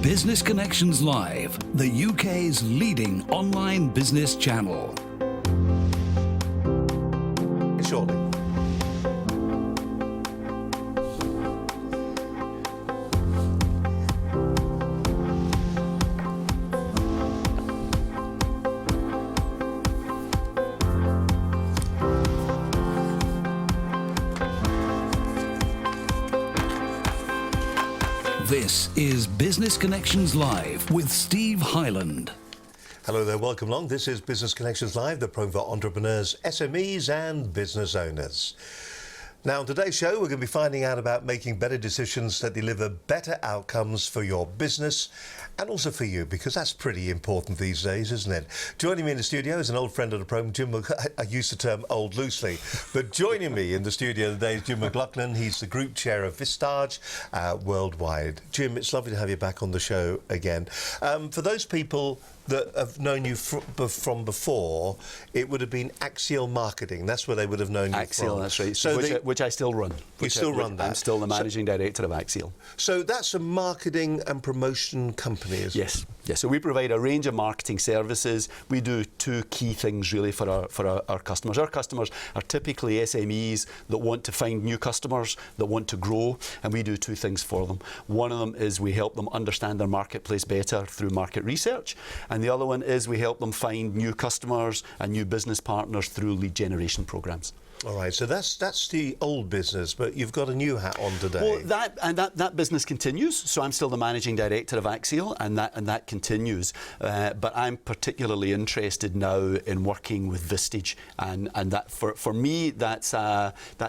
Business Connections Live, the UK's leading online business channel. Shortly. This is Business Connections Live with Steve Hyland. Hello there, welcome along. This is Business Connections Live, the program for entrepreneurs, SMEs and business owners. Now, on today's show, we're going to be finding out about making better decisions that deliver better outcomes for your business and also for you, because that's pretty important these days, isn't it? Joining me in the studio is an old friend of the program, Jim. I use the term old loosely, but joining me in the studio today is Jim McLaughlin. He's the group chair of Vistage worldwide. Jim, it's lovely to have you back on the show again. For those people that have known you from before, it would have been Axial Marketing. That's where they would have known you Axial, from. that's right. So which I still run. You still run that? I'm still the managing director of Axial. So that's a marketing and promotion company, isn't it? Yes. Yes. So we provide a range of marketing services. We do two key things really for our customers. Our customers are typically SMEs that want to find new customers, that want to grow, and we do two things for them. One of them is we help them understand their marketplace better through market research. And the other one is we help them find new customers and new business partners through lead generation programs. All right, so that's the old business, but you've got a new hat on today. Well, that business continues. So I'm still the managing director of Axial, and that continues. But I'm particularly interested now in working with Vistage, and that for me that's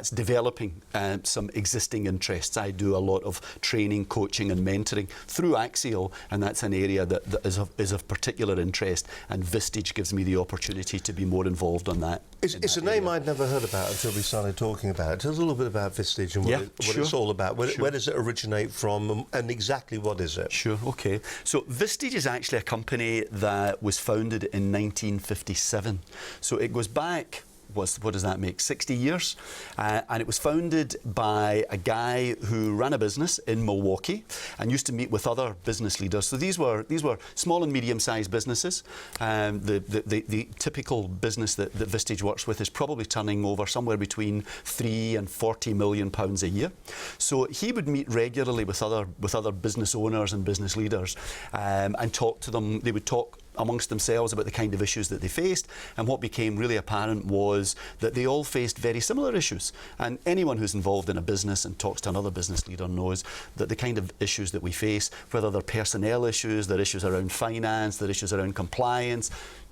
developing some existing interests. I do a lot of training, coaching, and mentoring through Axial, and that's an area that is of particular interest. And Vistage gives me the opportunity to be more involved on that. It's a name I'd never heard about until we started talking about it. Tell us a little bit about Vistage and what it's all about. Where does it originate from and exactly what is it? Sure, okay. So Vistage is actually a company that was founded in 1957. So it goes back, what does that make, 60 years? And it was founded by a guy who ran a business in Milwaukee and used to meet with other business leaders. So these were small and medium-sized businesses. The typical business that Vistage works with is probably turning over somewhere between £3 and £40 million a year. So he would meet regularly with other business owners and business leaders and talk to them. They would talk amongst themselves about the kind of issues that they faced, and what became really apparent was that they all faced very similar issues. And anyone who's involved in a business and talks to another business leader knows that the kind of issues that we face, whether they're personnel issues, they're issues around finance, they're issues around compliance,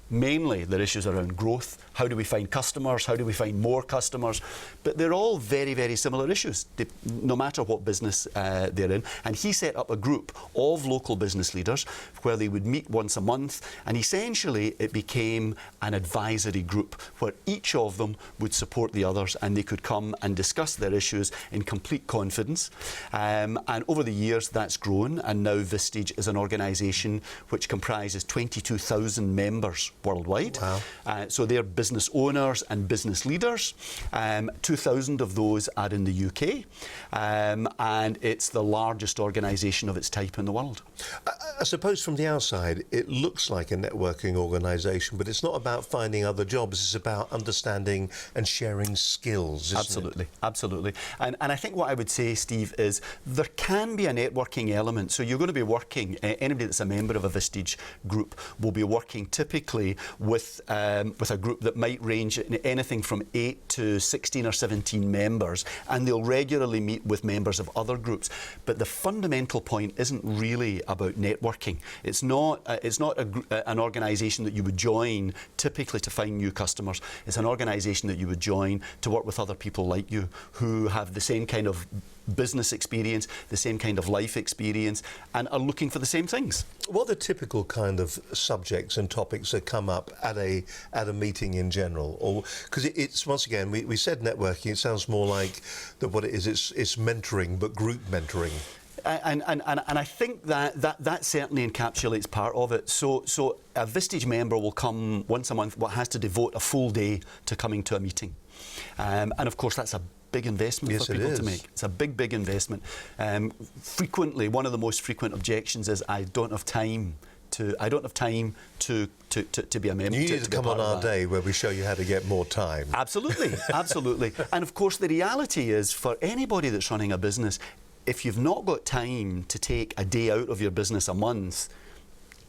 mainly they're issues around growth. How do we find customers? How do we find more customers? But they're all very, very similar issues, no matter what business they're in. And he set up a group of local business leaders where they would meet once a month, and essentially it became an advisory group where each of them would support the others, and they could come and discuss their issues in complete confidence. And over the years that's grown, and now Vistage is an organisation which comprises 22,000 members worldwide. Wow. So they're business owners and business leaders. 2,000 of those are in the UK, and it's the largest organisation of its type in the world. I suppose from the outside it looks like a networking organisation, but it's not about finding other jobs, it's about understanding and sharing skills, isn't Absolutely, it? absolutely. And I think what I would say, Steve, is there can be a networking element. So you're going to be working, anybody that's a member of a Vistage group will be working typically with a group that might range in anything from 8 to 16 or 17 members, and they'll regularly meet with members of other groups. But the fundamental point isn't really about networking. It's not an organisation that you would join typically to find new customers. It's an organisation that you would join to work with other people like you who have the same kind of business experience, the same kind of life experience, and are looking for the same things. What are the typical kind of subjects and topics that come up at a meeting in general? Or because it's once again we said networking, it sounds more like that what it is. It's mentoring, but group mentoring. And I think that certainly encapsulates part of it. So a Vistage member will come once a month, has to devote a full day to coming to a meeting. And of course that's a big investment Yes, for it people is. to make. It's a big, big investment. Frequently, one of the most frequent objections is, I don't have time to be a member. You need to come on our day where we show you how to get more time. Absolutely, absolutely. And of course, the reality is, for anybody that's running a business, if you've not got time to take a day out of your business a month,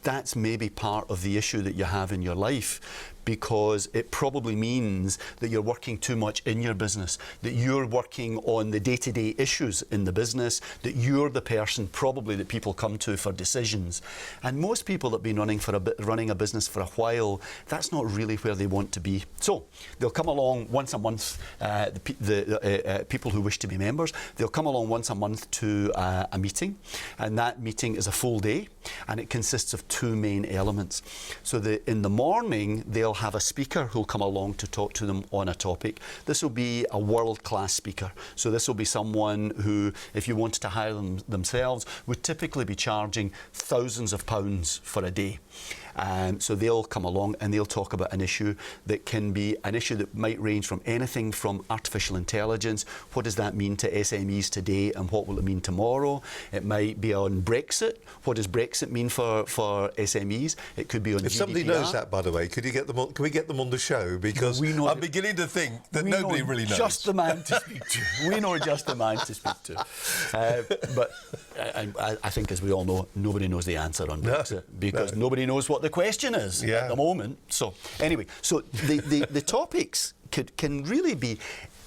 that's maybe part of the issue that you have in your life, because it probably means that you're working too much in your business, that you're working on the day-to-day issues in the business, that you're the person probably that people come to for decisions. And most people that have been running a business for a while, that's not really where they want to be. So they'll come along once a month, the people who wish to be members, they'll come along once a month to a meeting, and that meeting is a full day, and it consists of two main elements. So in the morning, they'll have a speaker who'll come along to talk to them on a topic. This will be a world-class speaker. So this will be someone who, if you wanted to hire them themselves, would typically be charging thousands of pounds for a day. So they'll come along and they'll talk about an issue that can be an issue that might range from anything from artificial intelligence. What does that mean to SMEs today, and what will it mean tomorrow? It might be on Brexit. What does Brexit mean for SMEs? It could be on GDPR. If somebody knows that, by the way, could you get them on, can we get them on the show? Because I'm beginning to think that nobody really knows. Just the man to speak to. We know just the man to speak to. But I think, as we all know, nobody knows the answer on Brexit, because nobody knows what the question is at the moment. So anyway, so the topics can really be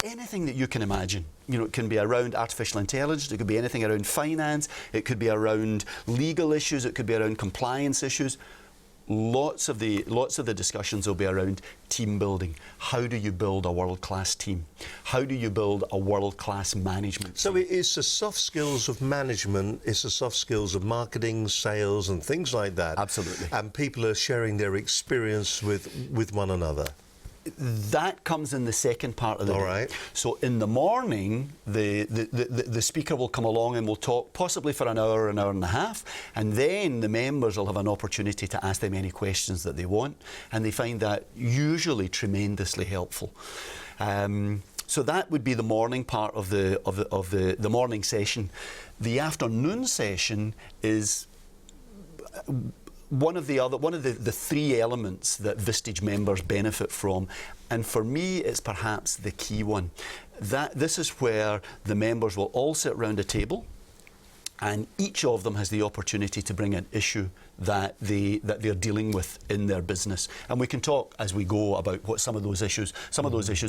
anything that you can imagine. You know, it can be around artificial intelligence, it could be anything around finance, it could be around legal issues, it could be around compliance issues. Lots of the discussions will be around team building. How do you build a world-class team? How do you build a world-class management team? So it's the soft skills of management, it's the soft skills of marketing, sales and things like that. Absolutely. And people are sharing their experience with one another. That comes in the second part of the day. All right. So in the morning, the speaker will come along and will talk possibly for an hour and a half, and then the members will have an opportunity to ask them any questions that they want, and they find that usually tremendously helpful. So that would be the morning part of the morning session. The afternoon session is one of the three elements that Vistage members benefit from, and for me it's perhaps the key one. This is where the members will all sit around a table, and each of them has the opportunity to bring an issue that they're dealing with in their business. And we can talk as we go about what some of those issues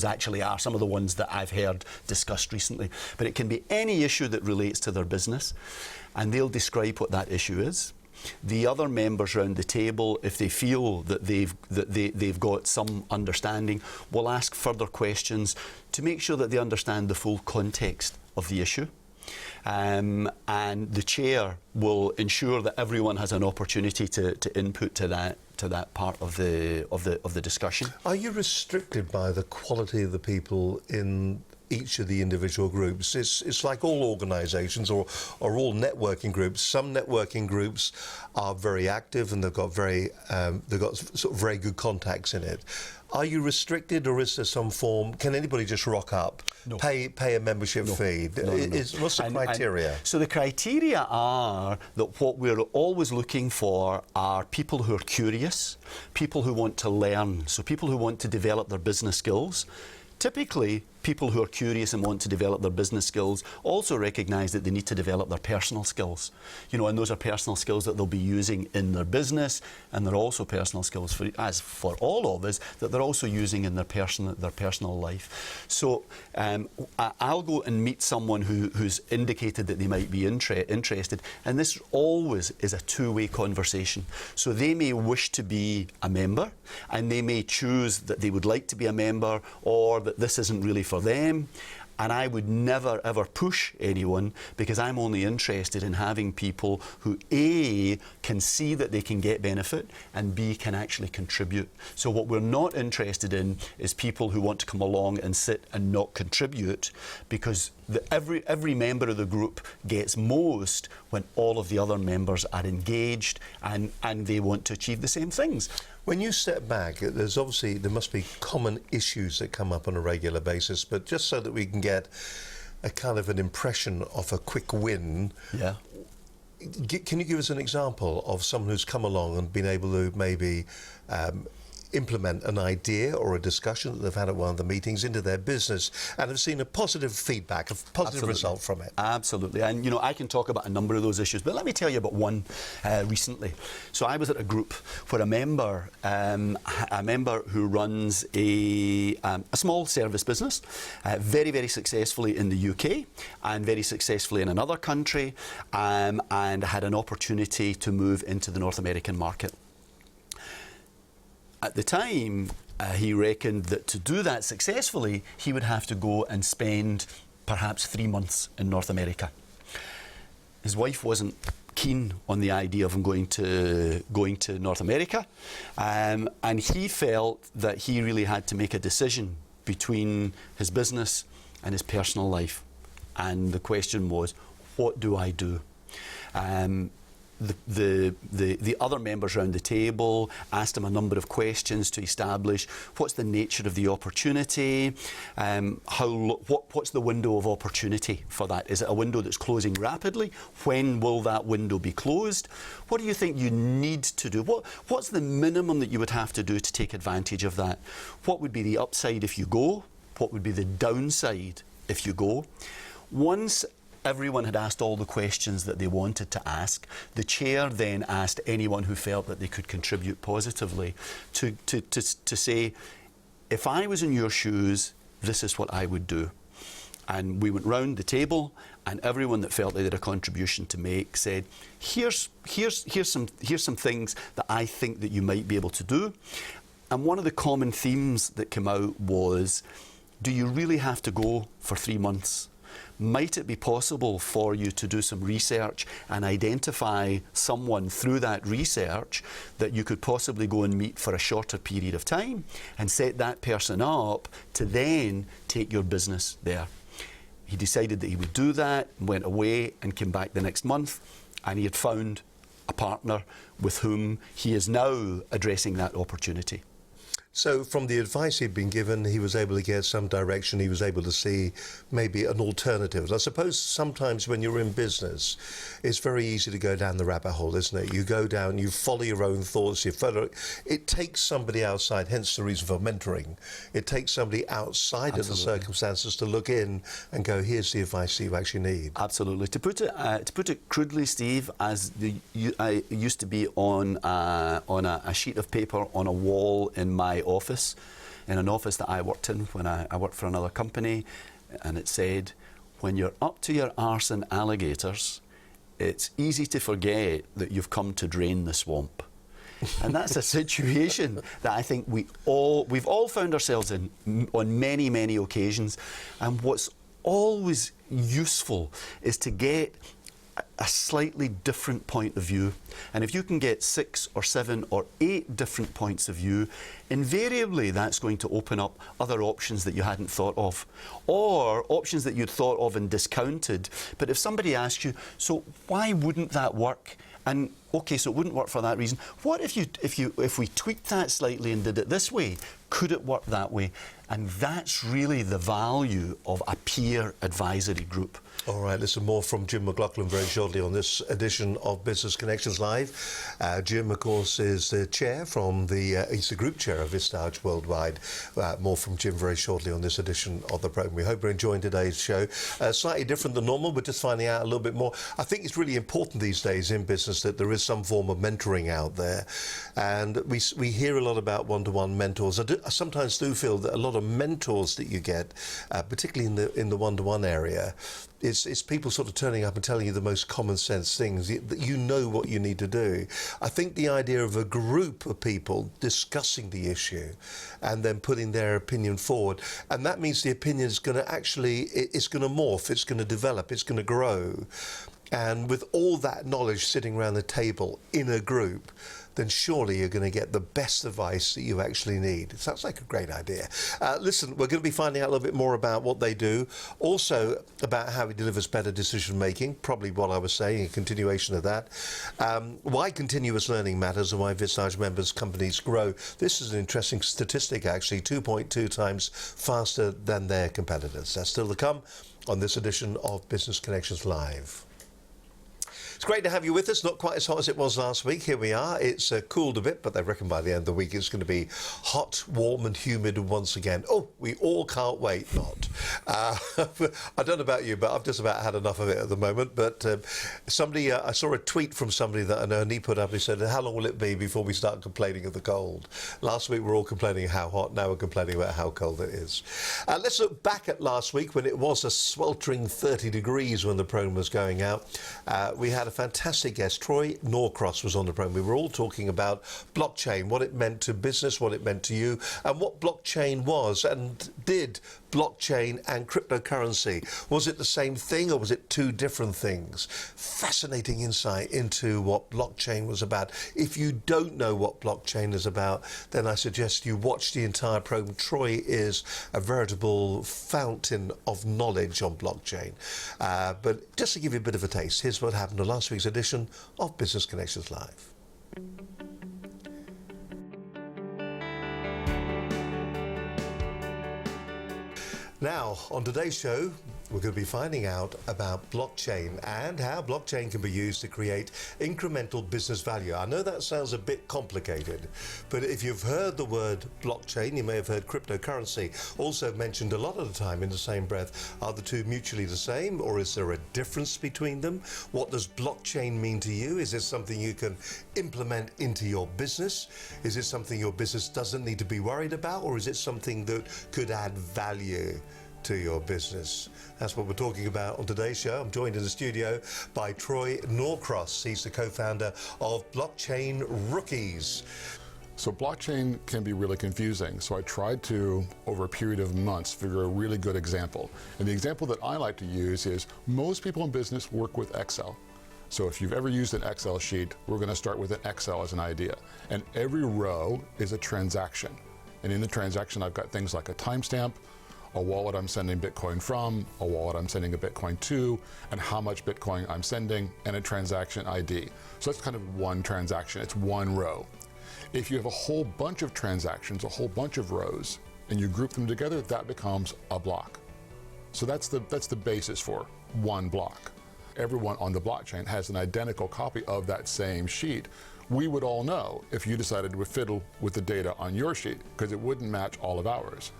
actually are, some of the ones that I've heard discussed recently. But it can be any issue that relates to their business, and they'll describe what that issue is. The other members around the table, if they feel that they've got some understanding, will ask further questions to make sure that they understand the full context of the issue. And the chair will ensure that everyone has an opportunity to input to that part of the discussion. Are you restricted by the quality of the people in each of the individual groups? It's like all organisations or all networking groups. Some networking groups are very active and they've got sort of very good contacts in it. Are you restricted, or is there some form? Can anybody just rock up, No. pay a membership fee? No. What's the criteria? So the criteria are that what we're always looking for are people who are curious, people who want to learn, so people who want to develop their business skills. Typically, people who are curious and want to develop their business skills also recognise that they need to develop their personal skills. You know, and those are personal skills that they'll be using in their business, and they're also personal skills, as for all of us, that they're also using in their personal life. So I'll go and meet someone who's indicated that they might be interested, and this always is a two-way conversation. So they may wish to be a member, and they may choose that they would like to be a member, or that this isn't really for them. And I would never ever push anyone, because I'm only interested in having people who A, can see that they can get benefit, and B, can actually contribute. So what we're not interested in is people who want to come along and sit and not contribute, because every member of the group gets most when all of the other members are engaged and they want to achieve the same things. When you step back, there must be common issues that come up on a regular basis, but just so that we can get a kind of an impression of a quick win. Yeah. Can you give us an example of someone who's come along and been able to maybe implement an idea or a discussion that they've had at one of the meetings into their business and have seen a positive feedback, a positive result from it? Absolutely. And, you know, I can talk about a number of those issues, but let me tell you about one recently. So I was at a group where a member who runs a small service business, very, very successfully in the UK and very successfully in another country, and had an opportunity to move into the North American market. At the time, he reckoned that to do that successfully, he would have to go and spend perhaps 3 months in North America. His wife wasn't keen on the idea of him going to North America, and he felt that he really had to make a decision between his business and his personal life. And the question was, what do I do? The other members around the table asked him a number of questions to establish what's the nature of the opportunity, what's the window of opportunity for that? Is it a window that's closing rapidly? When will that window be closed? What do you think you need to do? What's the minimum that you would have to do to take advantage of that? What would be the upside if you go? What would be the downside if you go? Once everyone had asked all the questions that they wanted to ask, the chair then asked anyone who felt that they could contribute positively to say, if I was in your shoes, this is what I would do. And we went round the table, and everyone that felt they had a contribution to make said, here's some things that I think that you might be able to do. And one of the common themes that came out was, do you really have to go for 3 months? Might it be possible for you to do some research and identify someone through that research that you could possibly go and meet for a shorter period of time and set that person up to then take your business there? He decided that he would do that, went away and came back the next month, and he had found a partner with whom he is now addressing that opportunity. So from the advice he'd been given, he was able to get some direction, he was able to see maybe an alternative. I suppose sometimes when you're in business, it's very easy to go down the rabbit hole, isn't it? You go down, you follow your own thoughts, it takes somebody outside, hence the reason for mentoring. It takes somebody outside of the circumstances to look in and go, here's the advice you actually need. Absolutely. To put it crudely, Steve, I used to be on a sheet of paper on a wall in my office, in an office that I worked in when I worked for another company, and it said, when you're up to your arse in alligators, it's easy to forget that you've come to drain the swamp. And that's a situation that I think we've all found ourselves in on many, many occasions. And what's always useful is to get a slightly different point of view. And if you can get 6 or 7 or 8 different points of view, invariably that's going to open up other options that you hadn't thought of, or options that you'd thought of and discounted. But if somebody asks you, so why wouldn't that work? And okay, so it wouldn't work for that reason. What if we tweaked that slightly and did it this way? Could it work that way? And that's really the value of a peer advisory group. All right, listen, more from Jim McLaughlin very shortly on this edition of Business Connections Live. Jim, of course, is the chair he's the group chair of Vistage Worldwide. More from Jim very shortly on this edition of the programme. We hope you're enjoying today's show. Slightly different than normal, but just finding out a little bit more. I think it's really important these days in business that there is some form of mentoring out there. And we hear a lot about one-to-one mentors. I sometimes do feel that a lot of mentors that you get, particularly in the one-to-one area, it's people sort of turning up and telling you the most common sense things, that you know what you need to do. I think the idea of a group of people discussing the issue and then putting their opinion forward, and that means the opinion is going to it's going to morph, it's going to develop, it's going to grow. And with all that knowledge sitting around the table in a group, then surely you're going to get the best advice that you actually need. It sounds like a great idea. Listen, we're going to be finding out a little bit more about what they do, also about how it delivers better decision making, probably what I was saying, a continuation of that, why continuous learning matters and why Visage members companies grow. This is an interesting statistic, actually, 2.2 times faster than their competitors. That's still to come on this edition of Business Connections Live. It's great to have you with us. Not quite as hot as it was last week. Here we are. It's cooled a bit, but they reckon by the end of the week it's going to be hot, warm and humid once again. Oh, we all can't wait, not. I don't know about you, but I've just about had enough of it at the moment. But somebody, I saw a tweet from somebody that I know, and he put up, he said, how long will it be before we start complaining of the cold? Last week we were all complaining how hot, now we're complaining about how cold it is. Let's look back at last week when it was a sweltering 30 degrees when the program was going out. We had a fantastic guest. Troy Norcross was on the program. We were all talking about blockchain, what it meant to business, what it meant to you, and what blockchain was. And did blockchain and cryptocurrency, was it the same thing or was it two different things? Fascinating insight into what blockchain was about. If you don't know what blockchain is about, then I suggest you watch the entire program. Troy is a veritable fountain of knowledge on blockchain. But just to give you a bit of a taste, here's what happened on last week's edition of Business Connections Live. Now, on today's show, we're going to be finding out about blockchain and how blockchain can be used to create incremental business value. I know that sounds a bit complicated, but if you've heard the word blockchain, you may have heard cryptocurrency also mentioned a lot of the time in the same breath. Are the two mutually the same, or is there a difference between them? What does blockchain mean to you? Is this something you can implement into your business? Is it something your business doesn't need to be worried about, or is it something that could add value to your business? That's what we're talking about on today's show. I'm joined in the studio by Troy Norcross. He's the co-founder of Blockchain Rookies. So blockchain can be really confusing. So I tried to, over a period of months, figure a really good example. And the example that I like to use is most people in business work with Excel. So if you've ever used an Excel sheet, we're going to start with an Excel as an idea. And every row is a transaction. And in the transaction, I've got things like a timestamp, a wallet I'm sending Bitcoin from, a wallet I'm sending a Bitcoin to, and how much Bitcoin I'm sending, and a transaction ID. So that's kind of one transaction. It's one row. If you have a whole bunch of transactions, a whole bunch of rows, and you group them together, that becomes a block. So that's the basis for one block. Everyone on the blockchain has an identical copy of that same sheet. We would all know if you decided to fiddle with the data on your sheet, because it wouldn't match all of ours.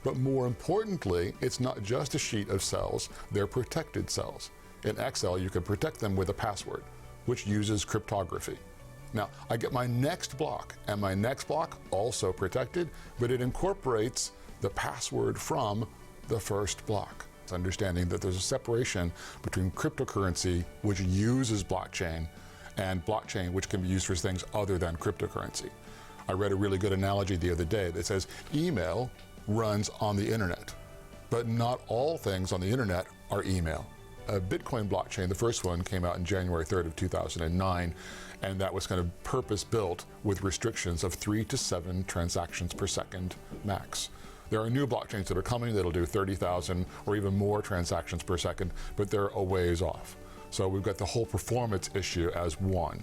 But more importantly, it's not just a sheet of cells, they're protected cells. In Excel, you can protect them with a password, which uses cryptography. Now, I get my next block, and my next block also protected, but it incorporates the password from the first block. It's understanding that there's a separation between cryptocurrency, which uses blockchain, and blockchain, which can be used for things other than cryptocurrency. I read a really good analogy the other day that says email runs on the internet, but not all things on the internet are email. A Bitcoin blockchain, the first one, came out in January 3rd of 2009, and that was kind of purpose-built with restrictions of 3 to 7 transactions per second max. There are new blockchains that are coming that'll do 30,000 or even more transactions per second, but they're a ways off. So we've got the whole performance issue as one.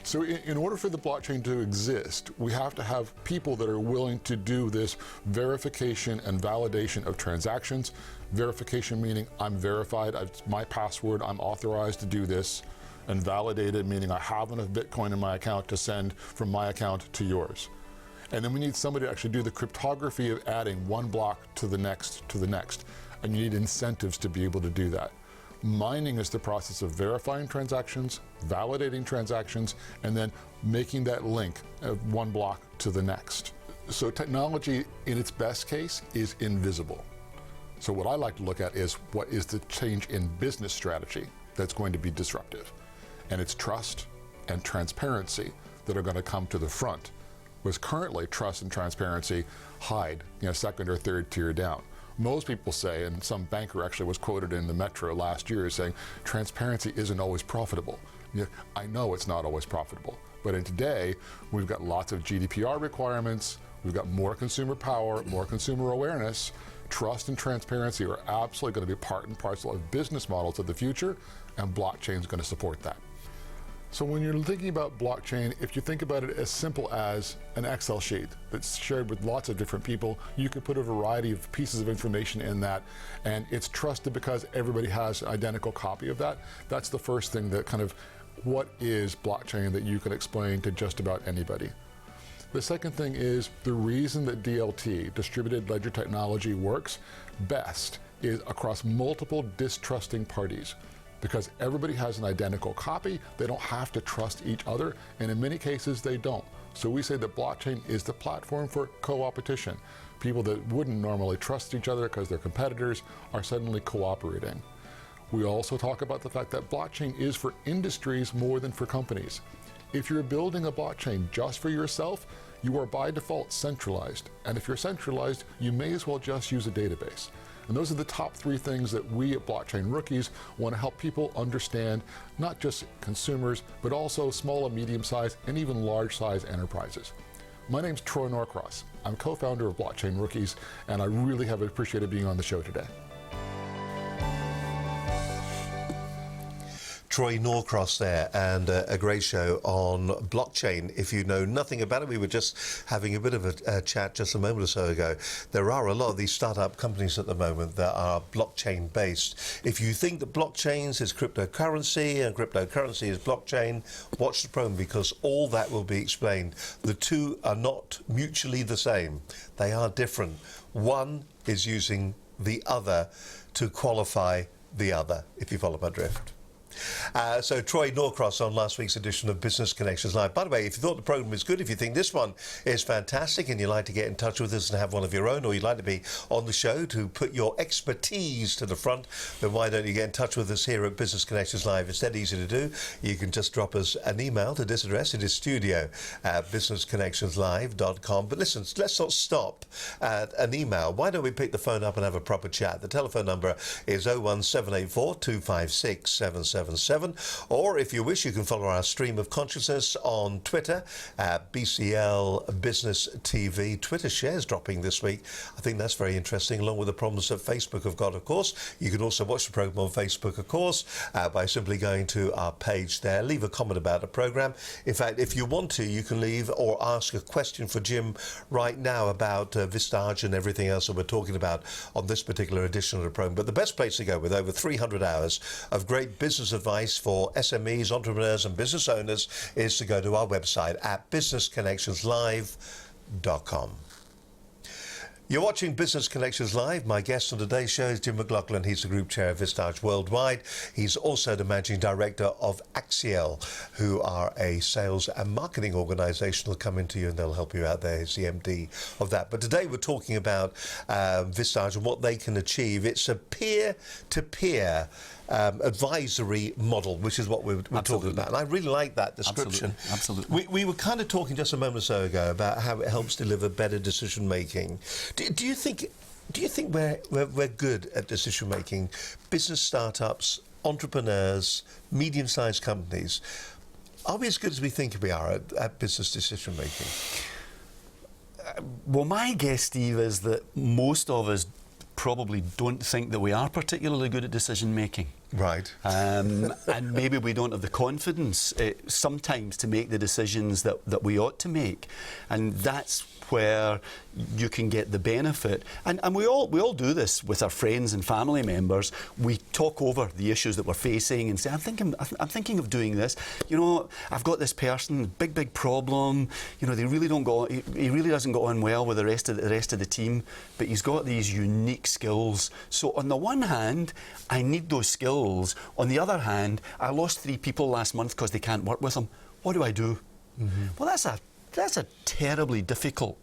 So in order for the blockchain to exist, we have to have people that are willing to do this verification and validation of transactions. Verification meaning I'm verified, it's my password, I'm authorized to do this. And validated meaning I have enough Bitcoin in my account to send from my account to yours. And then we need somebody to actually do the cryptography of adding one block to the next to the next. And you need incentives to be able to do that. Mining is the process of verifying transactions, validating transactions, and then making that link of one block to the next. So technology, in its best case, is invisible. So what I like to look at is what is the change in business strategy that's going to be disruptive. And it's trust and transparency that are going to come to the front. Whereas currently, trust and transparency hide, second or third tier down. Most people say, and some banker actually was quoted in the Metro last year saying, transparency isn't always profitable. Yeah, I know it's not always profitable, but in today, we've got lots of GDPR requirements, we've got more consumer power, more consumer awareness. Trust and transparency are absolutely going to be part and parcel of business models of the future, and blockchain is going to support that. So when you're thinking about blockchain, if you think about it as simple as an Excel sheet that's shared with lots of different people, you could put a variety of pieces of information in that, and it's trusted because everybody has an identical copy of that. That's the first thing that kind of, what is blockchain that you can explain to just about anybody. The second thing is the reason that DLT, distributed ledger technology, works best is across multiple distrusting parties. Because everybody has an identical copy, they don't have to trust each other, and in many cases they don't. So we say that blockchain is the platform for co-opetition. People that wouldn't normally trust each other because they're competitors are suddenly cooperating. We also talk about the fact that blockchain is for industries more than for companies. If you're building a blockchain just for yourself, you are by default centralized. And if you're centralized, you may as well just use a database. And those are the top three things that we at Blockchain Rookies want to help people understand, not just consumers, but also small and medium-sized and even large-sized enterprises. My name's Troy Norcross. I'm co-founder of Blockchain Rookies, and I really have appreciated being on the show today. Troy Norcross there, and a great show on blockchain. If you know nothing about it, we were just having a bit of a chat just a moment or so ago. There are a lot of these startup companies at the moment that are blockchain based. If you think that blockchains is cryptocurrency and cryptocurrency is blockchain, watch the program because all that will be explained. The two are not mutually the same. They are different. One is using the other to qualify the other, if you follow my drift. So Troy Norcross on last week's edition of Business Connections Live. By the way, if you thought the program was good, if you think this one is fantastic and you'd like to get in touch with us and have one of your own, or you'd like to be on the show to put your expertise to the front, then why don't you get in touch with us here at Business Connections Live? It's that easy to do. You can just drop us an email to this address. It is studio@businessconnectionslive.com. But listen, let's not stop at an email. Why don't we pick the phone up and have a proper chat? The telephone number is 01784 256 777. Or if you wish, you can follow our stream of consciousness on Twitter at BCL Business TV. Twitter shares dropping this week. I think that's very interesting, along with the problems that Facebook have got, of course. You can also watch the program on Facebook, of course, by simply going to our page there. Leave a comment about the program. In fact, if you want to, you can leave or ask a question for Jim right now about Vistage and everything else that we're talking about on this particular edition of the program. But the best place to go, with over 300 hours of great business advice for SMEs, entrepreneurs and business owners, is to go to our website at businessconnectionslive.com. You're watching Business Connections Live. My guest on today's show is Jim McLaughlin. He's the Group Chair of Vistage Worldwide. He's also the Managing Director of Axiel, who are a sales and marketing organisation. They'll come into you and they'll help you out there. He's the MD of that. But today we're talking about Vistage and what they can achieve. It's a peer-to-peer advisory model, which is what we're talking about. And I really like that description. Absolutely. We were kind of talking just a moment or so ago about how it helps deliver better decision making. Do you think we're good at decision making? Business startups, entrepreneurs, medium-sized companies, are we as good as we think we are at business decision making? Well, my guess, Steve, is that most of us probably don't think that we are particularly good at decision making. Right. And maybe we don't have the confidence sometimes to make the decisions that we ought to make. And that's where you can get the benefit. And we all do this with our friends and family members. We talk over the issues that we're facing and say, I'm thinking of doing this. You know, I've got this person, big problem. You know, he really doesn't go on well with the rest of the team, but he's got these unique skills. So on the one hand, I need those skills. On the other hand, I lost 3 people last month because they can't work with them. What do I do? Mm-hmm. Well, that's a terribly difficult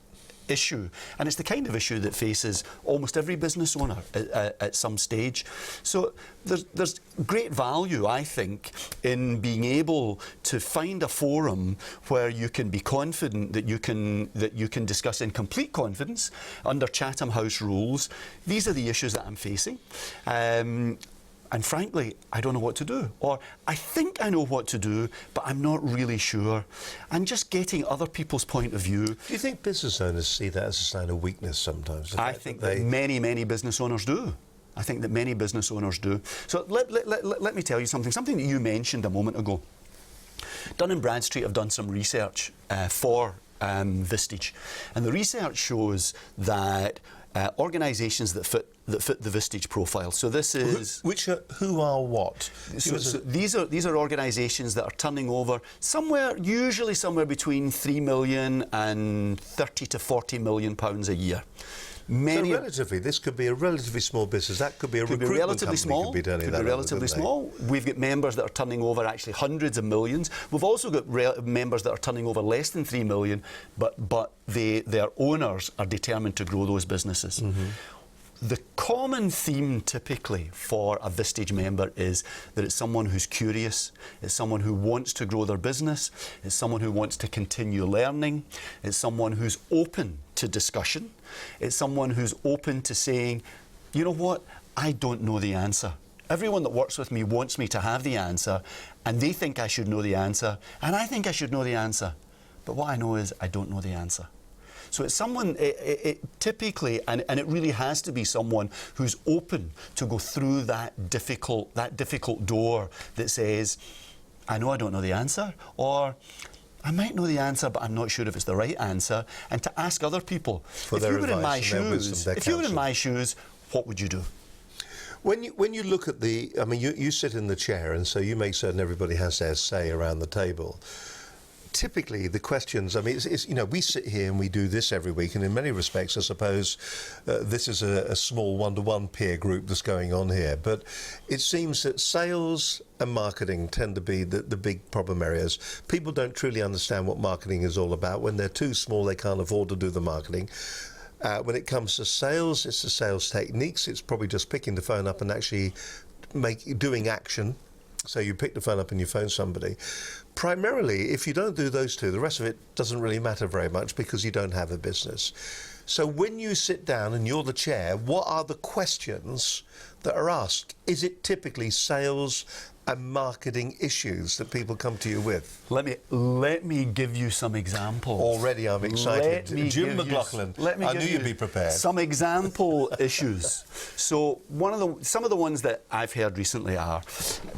issue, and it's the kind of issue that faces almost every business owner at some stage. So there's great value, I think, in being able to find a forum where you can be confident that you can discuss in complete confidence under Chatham House rules. These are the issues that I'm facing. And frankly, I don't know what to do. Or I think I know what to do, but I'm not really sure. And just getting other people's point of view. Do you think business owners see that as a sign of weakness sometimes? I think that many business owners do. I think that many business owners do. So let me tell you something that you mentioned a moment ago. Dun & Bradstreet have done some research for Vistage. And the research shows that organisations that fit the Vistage profile. So this is who are what? So these are organisations that are turning over usually somewhere between 3 million and 30 to 40 million pounds a year. This could be a relatively small business. That could be a recruitment relatively company. Small. Could be Relatively small. We've got members that are turning over actually hundreds of millions. We've also got members that are turning over less than 3 million, but their owners are determined to grow those businesses. Mm-hmm. The common theme typically for a Vistage member is that it's someone who's curious, it's someone who wants to grow their business, it's someone who wants to continue learning, it's someone who's open to discussion, it's someone who's open to saying, you know what, I don't know the answer. Everyone that works with me wants me to have the answer, and they think I should know the answer, and I think I should know the answer. But what I know is I don't know the answer. So it's someone, typically, and it really has to be someone who's open to go through that difficult door that says, I know I don't know the answer, or I might know the answer, but I'm not sure if it's the right answer, and to ask other people, if you were in my shoes, what would you do? When you look at you sit in the chair, and so you make certain everybody has their say around the table. Typically, the questions, we sit here and we do this every week, and in many respects, I suppose, this is a small one-to-one peer group that's going on here. But it seems that sales and marketing tend to be the big problem areas. People don't truly understand what marketing is all about. When they're too small, they can't afford to do the marketing. When it comes to sales, it's the sales techniques. It's probably just picking the phone up and actually doing action. So you pick the phone up and you phone somebody. Primarily, if you don't do those two, the rest of it doesn't really matter very much because you don't have a business. So when you sit down and you're the chair, what are the questions that are asked? Is it typically sales and marketing issues that people come to you with? Let me give you some examples. Already I'm excited. Jim McLaughlin, I knew you'd be prepared. Some example issues. So some of the ones that I've heard recently are,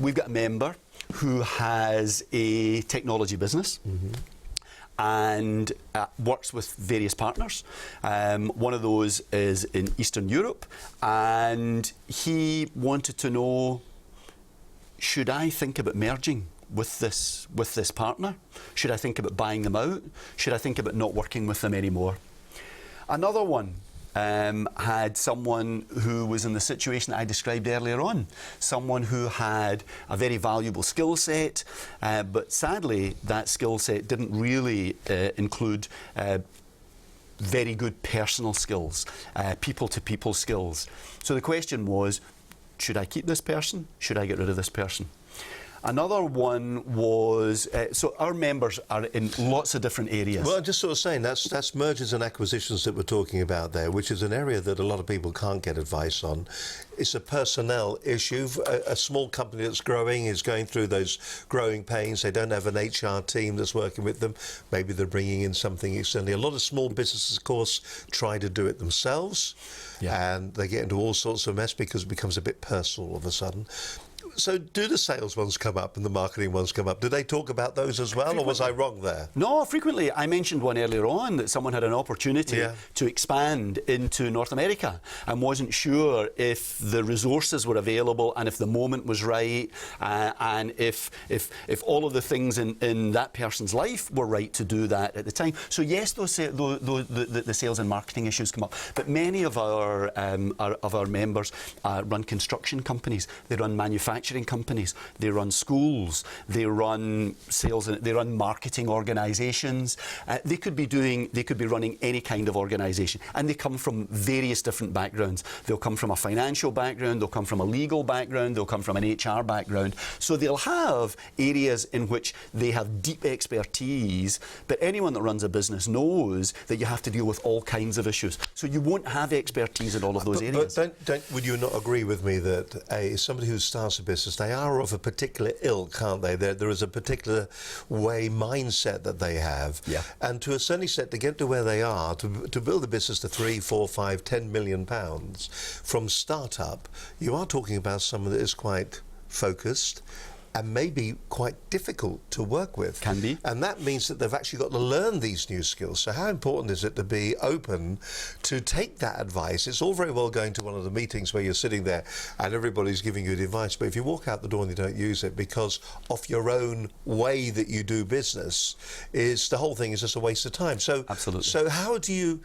we've got a member who has a technology business. Mm-hmm. And works with various partners. One of those is in Eastern Europe, and he wanted to know, should I think about merging with this partner? Should I think about buying them out? Should I think about not working with them anymore? Another one had someone who was in the situation that I described earlier on, someone who had a very valuable skill set, but sadly that skill set didn't really include very good personal skills, people-to-people skills. So the question was, should I keep this person? Should I get rid of this person? Another one was, so our members are in lots of different areas. Well, I'm just sort of saying, that's mergers and acquisitions that we're talking about there, which is an area that a lot of people can't get advice on. It's a personnel issue. A small company that's growing is going through those growing pains. They don't have an HR team that's working with them. Maybe they're bringing in something externally. A lot of small businesses, of course, try to do it themselves. Yeah. And they get into all sorts of mess because it becomes a bit personal all of a sudden. So do the sales ones come up and the marketing ones come up? Do they talk about those as well, or was I wrong there? No, frequently. I mentioned one earlier on that someone had an opportunity to expand into North America and wasn't sure if the resources were available and if the moment was right and if all of the things in that person's life were right to do that at the time. So yes, the sales and marketing issues come up. But many of our members run construction companies. They run manufacturing manufacturing companies, they run schools, they run sales, they run marketing organisations. They could be running any kind of organisation, and they come from various different backgrounds. They'll come from a financial background, they'll come from a legal background, they'll come from an HR background. So they'll have areas in which they have deep expertise, but anyone that runs a business knows that you have to deal with all kinds of issues. So you won't have expertise in all of those areas. But would you not agree with me that somebody who starts a business, they are of a particular ilk, aren't they? There is a particular mindset that they have. Yeah. And to a certain extent, to get to where they are, to build a business to 3, 4, 5, 10 million pounds from startup, you are talking about someone that is quite focused and maybe quite difficult to work with. Can be. And that means that they've actually got to learn these new skills. So how important is it to be open to take that advice? It's all very well going to one of the meetings where you're sitting there and everybody's giving you the advice, but if you walk out the door and you don't use it because of your own way that you do business, the whole thing is just a waste of time. So, absolutely. So how do you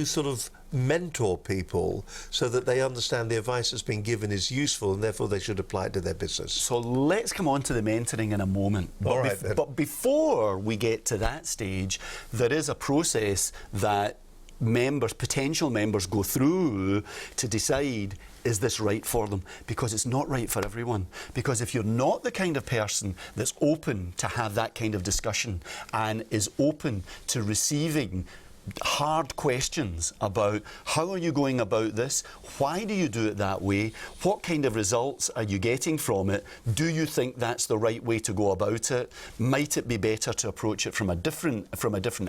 sort of mentor people so that they understand the advice that's been given is useful and therefore they should apply it to their business? So let's come on to the mentoring in a moment. All right, then. But before we get to that stage, there is a process that potential members go through to decide, is this right for them? Because it's not right for everyone. Because if you're not the kind of person that's open to have that kind of discussion and is open to receiving hard questions about how are you going about this, why do you do it that way, what kind of results are you getting from it, do you think that's the right way to go about it, might it be better to approach it from a different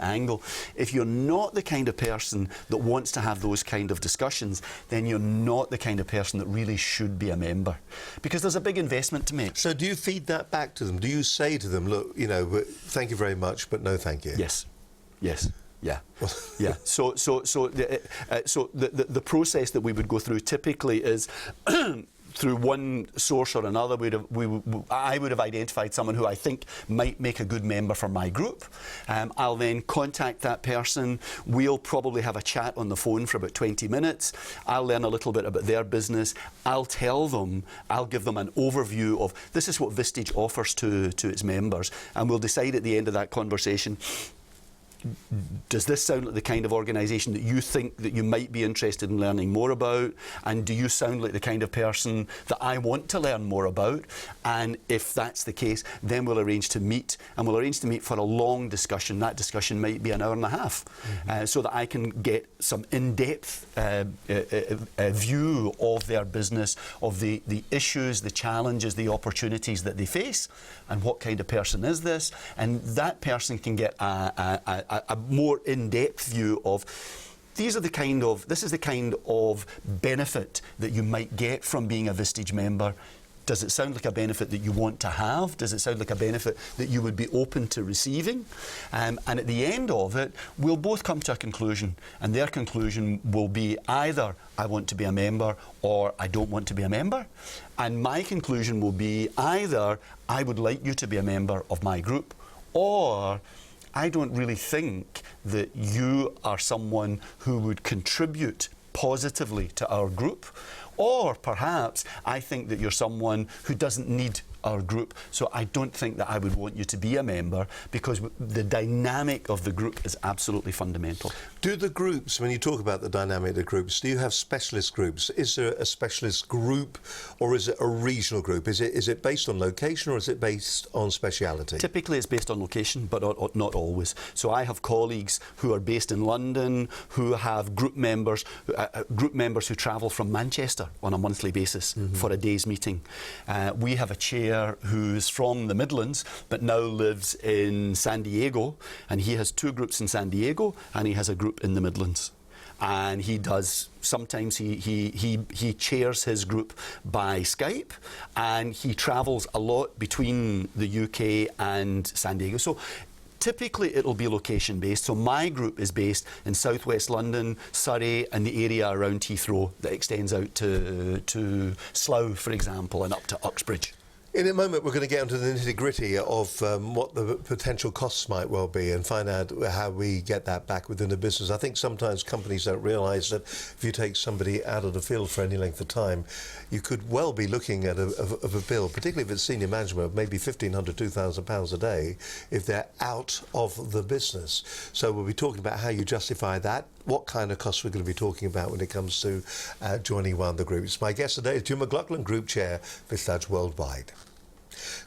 angle. If you're not the kind of person that wants to have those kind of discussions, then you're not the kind of person that really should be a member, because there's a big investment to make. So do you feed that back to them? Do you say to them, look, thank you very much, but no thank you? Yes. Yeah. Yeah. So the process that we would go through typically is through one source or another. I would have identified someone who I think might make a good member for my group. I'll then contact that person. We'll probably have a chat on the phone for about 20 minutes. I'll learn a little bit about their business. I'll give them an overview of this is what Vistage offers to its members, and we'll decide at the end of that conversation, does this sound like the kind of organisation that you think that you might be interested in learning more about? And do you sound like the kind of person that I want to learn more about? And if that's the case, then we'll arrange to meet, and we'll arrange to meet for a long discussion. That discussion might be an hour and a half, so that I can get some in-depth view of their business, of the issues, the challenges, the opportunities that they face, and what kind of person is this? And that person can get a more in-depth view of this is the kind of benefit that you might get from being a Vistage member. Does it sound like a benefit that you want to have? Does it sound like a benefit that you would be open to receiving? And at the end of it, we'll both come to a conclusion, and their conclusion will be either I want to be a member or I don't want to be a member. And my conclusion will be either I would like you to be a member of my group, or I don't really think that you are someone who would contribute positively to our group, or perhaps I think that you're someone who doesn't need our group, so I don't think that I would want you to be a member, because the dynamic of the group is absolutely fundamental. Do the groups, when you talk about the dynamic of the groups, do you have specialist groups? Is there a specialist group, or is it a regional group? Is it based on location, or is it based on speciality? Typically it's based on location, but not always. So I have colleagues who are based in London, who have group members who travel from Manchester on a monthly basis for a day's meeting. We have a chair who's from the Midlands but now lives in San Diego, and he has 2 groups in San Diego and he has a group in the Midlands. And sometimes he chairs his group by Skype, and he travels a lot between the UK and San Diego. So typically it'll be location based. So my group is based in southwest London, Surrey, and the area around Heathrow that extends out to Slough, for example, and up to Uxbridge. In a moment, we're going to get into the nitty-gritty of what the potential costs might well be and find out how we get that back within the business. I think sometimes companies don't realise that if you take somebody out of the field for any length of time, you could well be looking at a bill, particularly if it's senior management, of maybe £1,500, £2,000 a day if they're out of the business. So we'll be talking about how you justify that, what kind of costs we're going to be talking about when it comes to joining one of the groups. My guest today is Jim McLaughlin, Group Chair, Vistage Worldwide.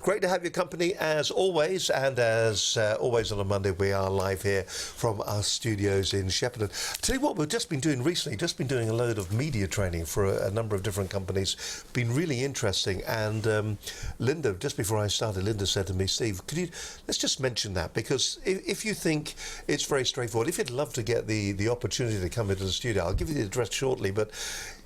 Great to have your company as always, and as always on a Monday we are live here from our studios in Shepparton. Tell you what we've just been doing recently, just been doing a load of media training for a number of different companies. Been really interesting, and Linda, just before I started, Linda said to me, Steve, let's just mention that, because if you think it's very straightforward, if you'd love to get the opportunity to come into the studio, I'll give you the address shortly, but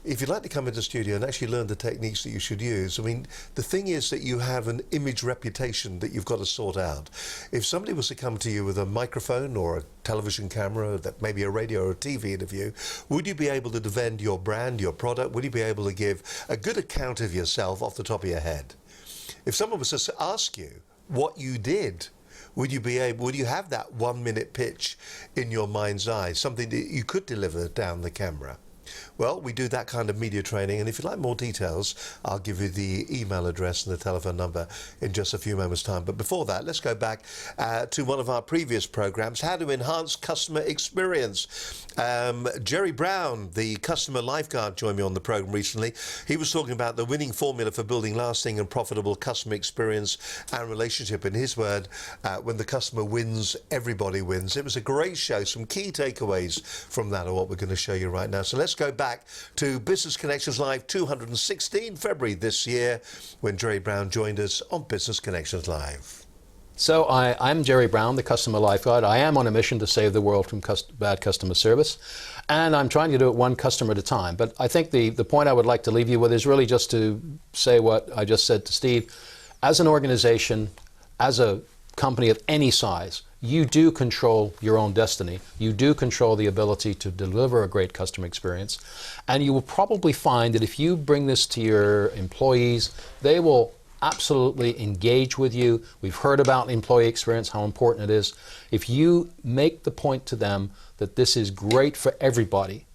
if you'd like to come into the studio and actually learn the techniques that you should use, I mean, the thing is that you have an image reputation that you've got to sort out. If somebody was to come to you with a microphone or a television camera, that maybe a radio or a TV interview, would you be able to defend your brand, your product? Would you be able to give a good account of yourself off the top of your head? If someone was to ask you what you did, would you have that 1 minute pitch in your mind's eye, something that you could deliver down the camera? Well, we do that kind of media training, and if you'd like more details, I'll give you the email address and the telephone number in just a few moments' time. But before that, let's go back to one of our previous programs, How to Enhance Customer Experience. Jerry Brown, the customer lifeguard, joined me on the program recently. He was talking about the winning formula for building lasting and profitable customer experience and relationship. In his word, when the customer wins, everybody wins. It was a great show. Some key takeaways from that are what we're going to show you right now. So let's go back to Business Connections Live 216 February this year, when Jerry Brown joined us on Business Connections Live. So I'm Jerry Brown, the customer lifeguard. I am on a mission to save the world from bad customer service, and I'm trying to do it one customer at a time. But I think the point I would like to leave you with is really just to say what I just said to Steve. As an organization, as a company of any size, you do control your own destiny. You do control the ability to deliver a great customer experience. And you will probably find that if you bring this to your employees, they will absolutely engage with you. We've heard about employee experience, how important it is. If you make the point to them that this is great for everybody,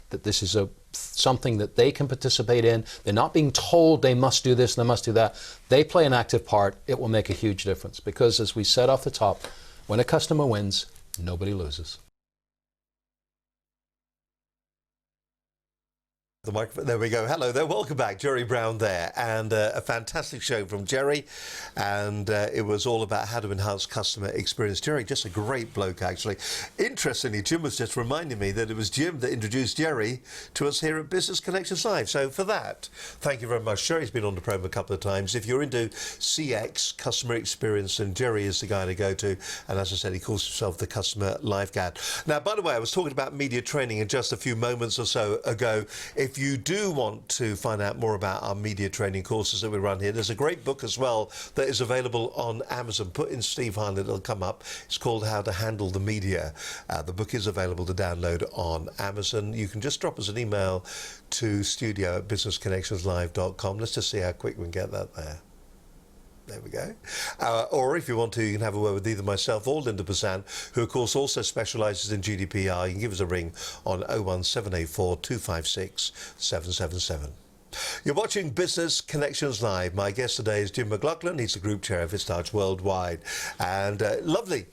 that this is something that they can participate in, they're not being told they must do this and they must do that, they play an active part, it will make a huge difference. Because as we said off the top, when a customer wins, nobody loses. The microphone. There we go. Hello there. Welcome back. Jerry Brown there. And a fantastic show from Jerry. And it was all about how to enhance customer experience. Jerry, just a great bloke, actually. Interestingly, Jim was just reminding me that it was Jim that introduced Jerry to us here at Business Connections Live. So for that, thank you very much. Jerry's been on the program a couple of times. If you're into CX, customer experience, then Jerry is the guy to go to. And as I said, he calls himself the customer lifeguard. Now, by the way, I was talking about media training in just a few moments or so ago. If you do want to find out more about our media training courses that we run here, there's a great book as well that is available on Amazon. Put in Steve Harlan, it'll come up. It's called How to Handle the Media. The book is available to download on Amazon. You can just drop us an email to studio@businessconnectionslive.com. Let's just see how quick we can get that there. There we go. Or if you want to, you can have a word with either myself or Linda Bazan, who of course also specialises in GDPR. You can give us a ring on 01784 256 777. You're watching Business Connections Live. My guest today is Jim McLaughlin. He's the Group Chair of Vistage Worldwide. And lovely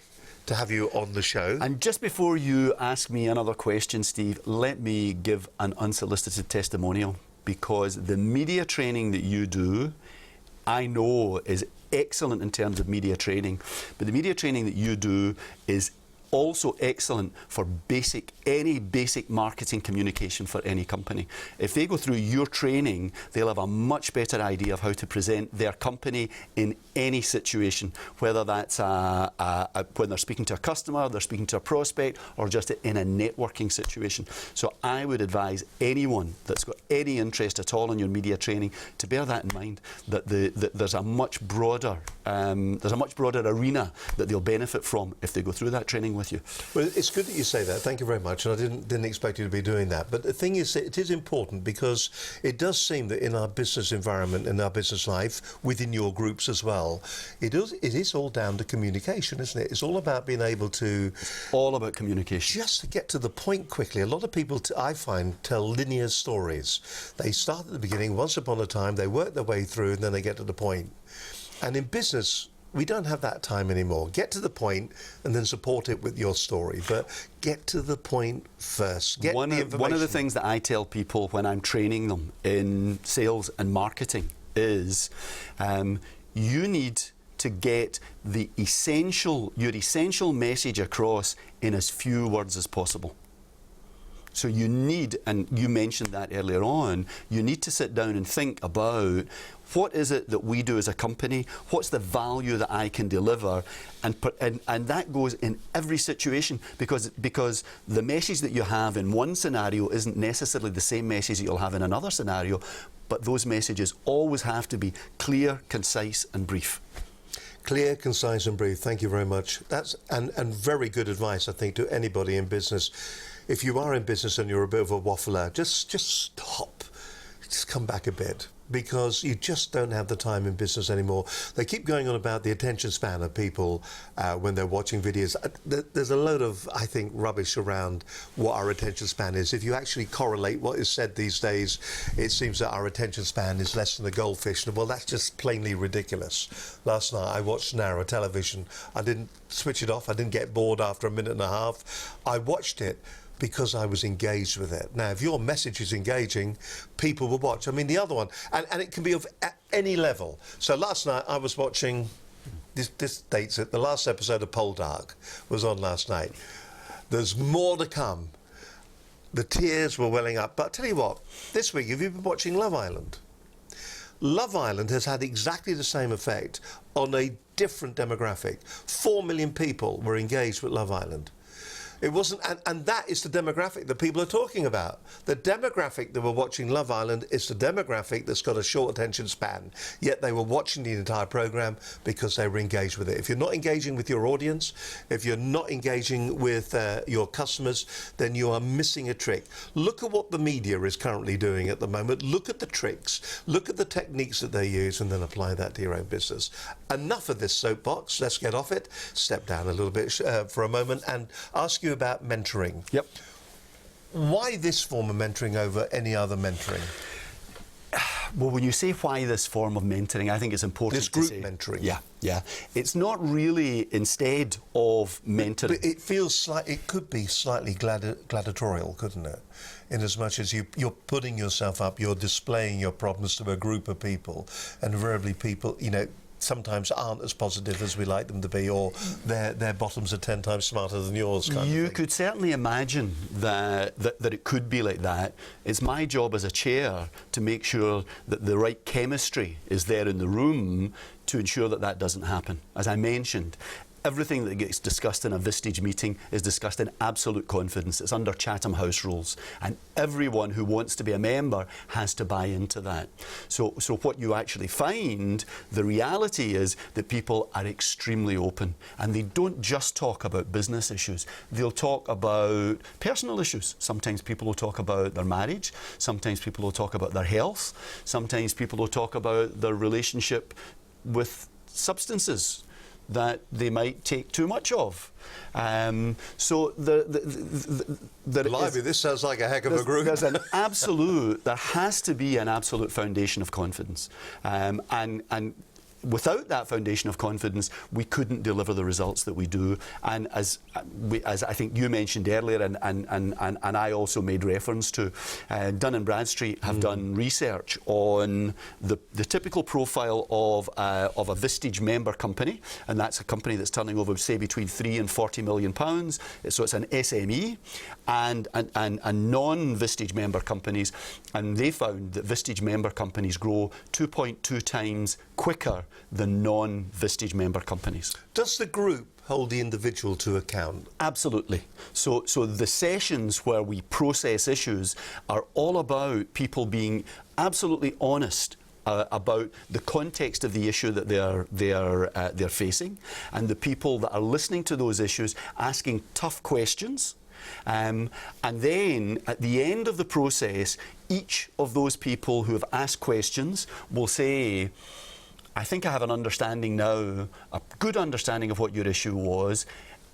to have you on the show. And just before you ask me another question, Steve, let me give an unsolicited testimonial, because the media training that you do, I know, is excellent in terms of media training, but the media training that you do is also excellent for any basic marketing communication for any company. If they go through your training, they'll have a much better idea of how to present their company in any situation, whether that's when they're speaking to a customer, they're speaking to a prospect, or just in a networking situation. So I would advise anyone that's got any interest at all in your media training to bear that in mind, that there's a much broader arena that they'll benefit from if they go through that training with with you. Well, it's good that you say that. Thank you very much. And I didn't expect you to be doing that. But the thing is, it is important because it does seem that in our business environment, in our business life, within your groups as well, it is all down to communication, isn't it? It's all about being able to... All about communication. Just to get to the point quickly. A lot of people, I find, tell linear stories. They start at the beginning, once upon a time, they work their way through, and then they get to the point. And in business, we don't have that time anymore. Get to the point and then support it with your story. But get to the point first. Get One the of information. the things that I tell people when I'm training them in sales and marketing is you need to get your essential message across in as few words as possible. So you need, and you mentioned that earlier on, you need to sit down and think about what is it that we do as a company, what's the value that I can deliver, and that goes in every situation because the message that you have in one scenario isn't necessarily the same message that you'll have in another scenario, but those messages always have to be clear, concise and brief. Clear, concise and brief. Thank you very much. That's and very good advice, I think, to anybody in business. If you are in business and you're a bit of a waffler, just stop. Just come back a bit, because you just don't have the time in business anymore. They keep going on about the attention span of people when they're watching videos. There's a load of, I think, rubbish around what our attention span is. If you actually correlate what is said these days, it seems that our attention span is less than a goldfish. Well, that's just plainly ridiculous. Last night I watched narrow television. I didn't switch it off. I didn't get bored after a minute and a half. I watched it because I was engaged with it. Now, if your message is engaging, people will watch. I mean, the other one, and it can be of any level. So last night I was watching, this dates it, the last episode of Poldark was on last night. There's more to come. The tears were welling up. But I'll tell you what, this week, have you been watching Love Island? Love Island has had exactly the same effect on a different demographic. 4 million people were engaged with Love Island. It wasn't, and that is the demographic that people are talking about. The demographic that were watching Love Island is the demographic that's got a short attention span, yet they were watching the entire programme because they were engaged with it. If you're not engaging with your audience, if you're not engaging with your customers, then you are missing a trick. Look at what the media is currently doing at the moment. Look at the tricks, look at the techniques that they use, and then apply that to your own business. Enough of this soapbox. Let's get off it, step down a little bit for a moment and ask you about mentoring. Yep. Why this form of mentoring over any other mentoring? Well, when you say why this form of mentoring, I think it's important This group to say, mentoring. Yeah. It's not really instead of mentoring. But it feels like it could be slightly gladiatorial, couldn't it? In as much as you're putting yourself up, you're displaying your problems to a group of people, and invariably people, sometimes aren't as positive as we like them to be, or their bottoms are 10 times smarter than yours. You could certainly imagine that it could be like that. It's my job as a chair to make sure that the right chemistry is there in the room to ensure that that doesn't happen. As I mentioned, everything that gets discussed in a Vistage meeting is discussed in absolute confidence. It's under Chatham House rules, and everyone who wants to be a member has to buy into that. So what you actually find, the reality is that people are extremely open, and they don't just talk about business issues. They'll talk about personal issues. Sometimes people will talk about their marriage. Sometimes people will talk about their health. Sometimes people will talk about their relationship with substances that they might take too much of. Blimey, this sounds like a heck of a group. There has to be an absolute foundation of confidence. And without that foundation of confidence, we couldn't deliver the results that we do. And as I think you mentioned earlier, and I also made reference to, Dun & Bradstreet have done research on the typical profile of a Vistage member company, and that's a company that's turning over, say, between £3 and £40 million. So it's an SME, and non-Vistage member companies, and they found that Vistage member companies grow 2.2 times quicker than non-Vistage member companies. Does the group hold the individual to account? Absolutely. So the sessions where we process issues are all about people being absolutely honest about the context of the issue that they're facing, and the people that are listening to those issues asking tough questions. And then at the end of the process, each of those people who have asked questions will say, I think I have an understanding now, a good understanding of what your issue was.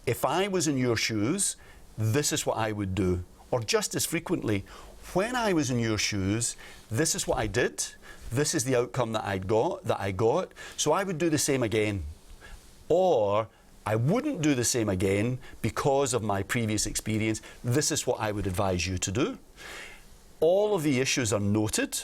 If I was in your shoes, this is what I would do. Or just as frequently, when I was in your shoes, this is what I did. This is the outcome that I got. So I would do the same again. Or I wouldn't do the same again because of my previous experience. This is what I would advise you to do. All of the issues are noted,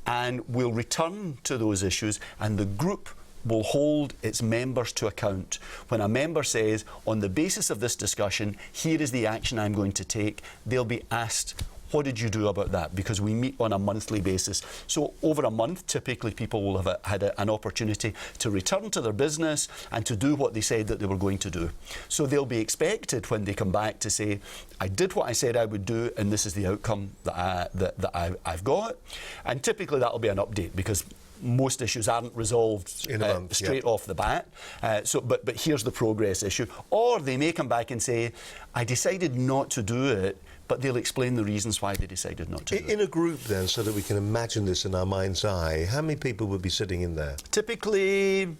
and we'll return to those issues, and the group will hold its members to account. When a member says, on the basis of this discussion, here is the action I'm going to take, they'll be asked, what did you do about that? Because we meet on a monthly basis. So over a month, typically people will have had an opportunity to return to their business and to do what they said that they were going to do. So they'll be expected when they come back to say, I did what I said I would do, and this is the outcome that I've got. And typically that'll be an update, because most issues aren't resolved in a month, straight off the bat. But here's the progress issue. Or they may come back and say, I decided not to do it, but they'll explain the reasons why they decided not to do it. In a group then, so that we can imagine this in our mind's eye, how many people would be sitting in there? Typically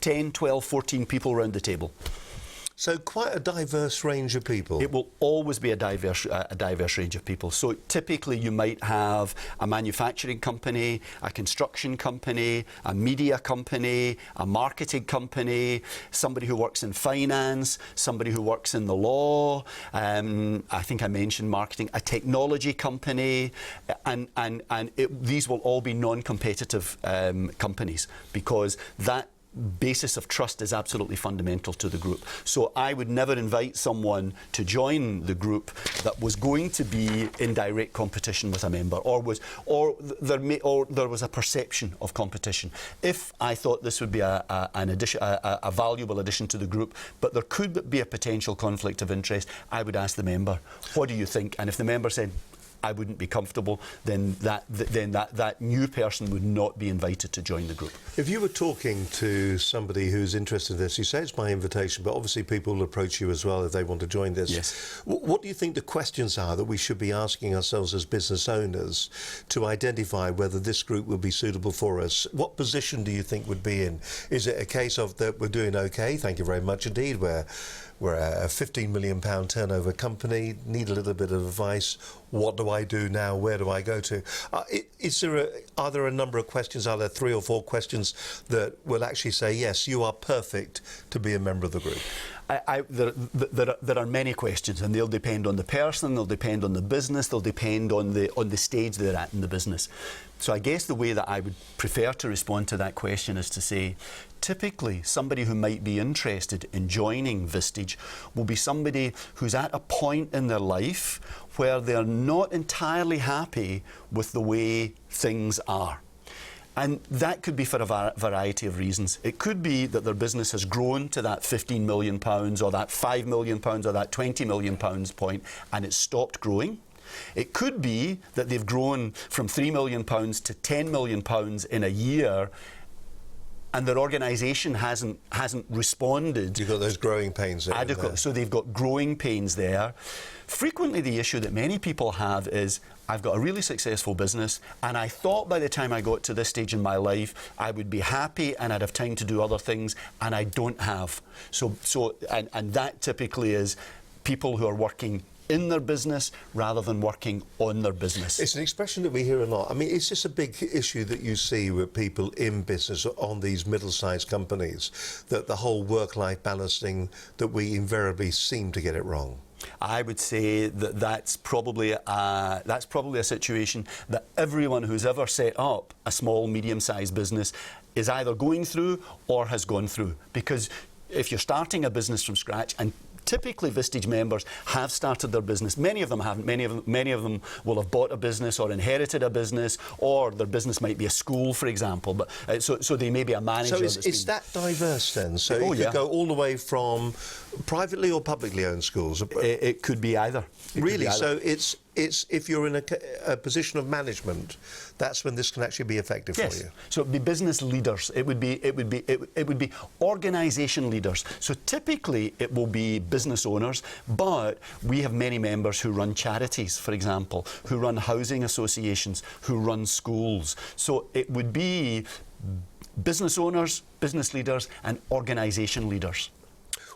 10, 12, 14 people around the table. So quite a diverse range of people. It will always be a diverse range of people. So typically you might have a manufacturing company, a construction company, a media company, a marketing company, somebody who works in finance, somebody who works in the law, I think I mentioned marketing, a technology company, and these will all be non-competitive companies, because that basis of trust is absolutely fundamental to the group. So I would never invite someone to join the group that was going to be in direct competition with a member, or there was a perception of competition. If I thought this would be a valuable addition to the group, but there could be a potential conflict of interest, I would ask the member, what do you think? And if the member said, I wouldn't be comfortable, then that new person would not be invited to join the group. If you were talking to somebody who's interested in this, you say it's my invitation, but obviously people will approach you as well if they want to join this. Yes. What do you think the questions are that we should be asking ourselves as business owners to identify whether this group will be suitable for us? What position do you think would be in? Is it a case of that we're doing okay, thank you very much indeed, we're a £15 million turnover company, need a little bit of advice. What do I do now? Where do I go to? Are there a number of questions? Are there 3 or 4 questions that will actually say, yes, you are perfect to be a member of the group? There are many questions, and they'll depend on the person, they'll depend on the business, they'll depend on the stage they're at in the business. So I guess the way that I would prefer to respond to that question is to say, typically somebody who might be interested in joining Vistage will be somebody who's at a point in their life where they're not entirely happy with the way things are. And that could be for a variety of reasons. It could be that their business has grown to that £15 million or that £5 million or that £20 million point, and it's stopped growing. It could be that they've grown from £3 million to £10 million in a year, and their organisation hasn't responded. You've got those growing pains there. Adequately. So they've got growing pains there. Frequently the issue that many people have is, I've got a really successful business, and I thought by the time I got to this stage in my life I would be happy and I'd have time to do other things, and I don't have. And that typically is people who are working in their business rather than working on their business. It's an expression that we hear a lot. I mean, is this a big issue that you see with people in business on these middle-sized companies, that the whole work-life balancing, that we invariably seem to get it wrong? I would say that that's probably a situation that everyone who's ever set up a small, medium-sized business is either going through or has gone through. Because if you're starting a business from scratch, and typically Vistage members have started their business. Many of them haven't. Many of them will have bought a business or inherited a business, or their business might be a school, for example. But so they may be a manager. So it's that diverse then? So it could go all the way from privately or publicly owned schools? It could be either. Really? So it's it's if you're in a position of management, that's when this can actually be effective for you. So it'd be business leaders. It would be organisation leaders. So typically it will be business owners, but we have many members who run charities, for example, who run housing associations, who run schools. So it would be business owners, business leaders, and organisation leaders.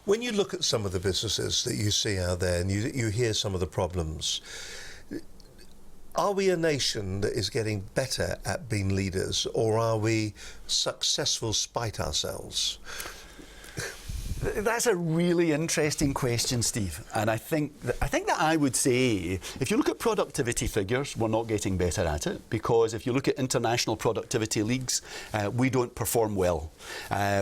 When you look at some of the businesses that you see out there and you hear some of the problems, are we a nation that is getting better at being leaders, or are we successful spite ourselves? That's a really interesting question, Steve. And I think that I would say, if you look at productivity figures, we're not getting better at it, because if you look at international productivity leagues, we don't perform well.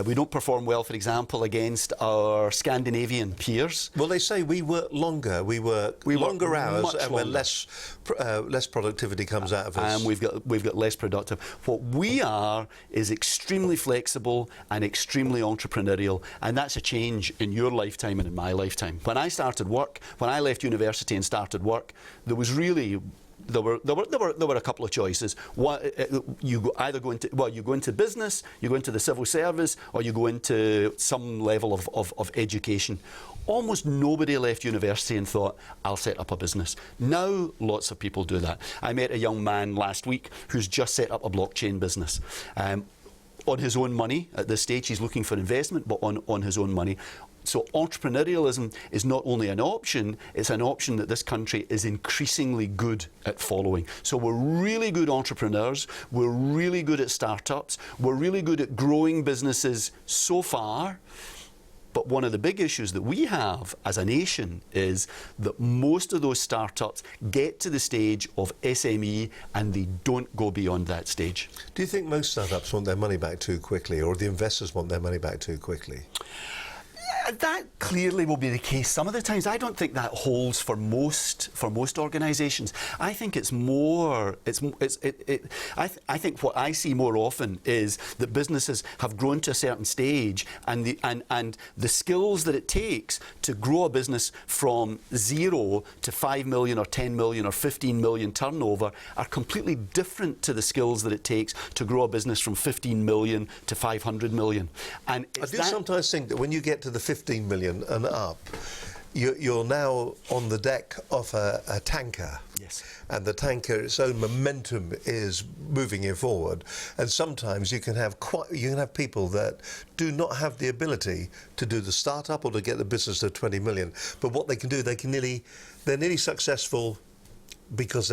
We don't perform well, for example, against our Scandinavian peers. Well, they say we work longer, we work longer hours, and when less productivity comes out of us. And we've got less productive. What we are is extremely flexible and extremely entrepreneurial, and that's a change in your lifetime and in my lifetime. When I started work, when I left university and started work, there were a couple of choices. You go into business, you go into the civil service, or you go into some level of education. Almost nobody left university and thought, I'll set up a business. Now lots of people do that. I met a young man last week who's just set up a blockchain business. On his own money. At this stage, he's looking for investment, but on his own money. So entrepreneurialism is not only an option, it's an option that this country is increasingly good at following. So we're really good entrepreneurs, we're really good at startups, we're really good at growing businesses so far. But one of the big issues that we have as a nation is that most of those startups get to the stage of SME and they don't go beyond that stage. Do you think most startups want their money back too quickly, or the investors want their money back too quickly? That clearly will be the case some of the times. I don't think that holds for most organisations. I think it's more. I think what I see more often is that businesses have grown to a certain stage, and the skills that it takes to grow a business from 0 to 5 million or 10 million or 15 million turnover are completely different to the skills that it takes to grow a business from 15 million to 500 million. And I do sometimes think that when you get to the 15 million and up, you're now on the deck of a tanker. Yes. And the tanker, its own momentum is moving it forward. And sometimes you can have people that do not have the ability to do the startup or to get the business to 20 million. But what they can do, they're nearly successful because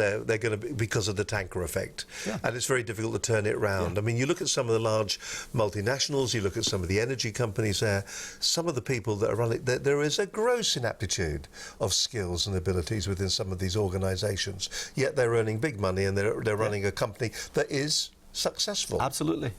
because of the tanker effect. Yeah. And it's very difficult to turn it around. Yeah. I mean, you look at some of the large multinationals, you look at some of the energy companies there, some of the people that are running, there is a gross inaptitude of skills and abilities within some of these organisations, yet they're earning big money and they're running a company that is successful. Absolutely.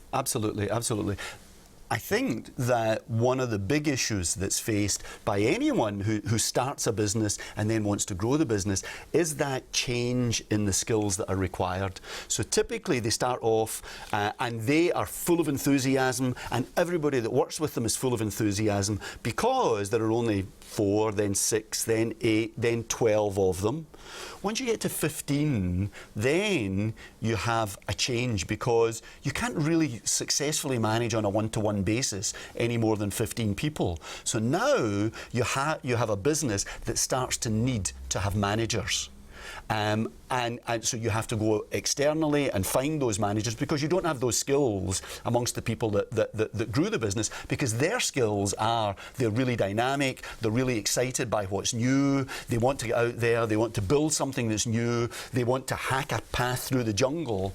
I think that one of the big issues that's faced by anyone who starts a business and then wants to grow the business is that change in the skills that are required. So typically they start off and they are full of enthusiasm, and everybody that works with them is full of enthusiasm because there are only 4, then 6, then 8, then 12 of them. Once you get to 15, then you have a change because you can't really successfully manage on a one-to-one basis any more than 15 people. So now you have a business that starts to need to have managers. And so you have to go externally and find those managers because you don't have those skills amongst the people that grew the business, because their skills they're really dynamic, they're really excited by what's new, they want to get out there, they want to build something that's new, they want to hack a path through the jungle.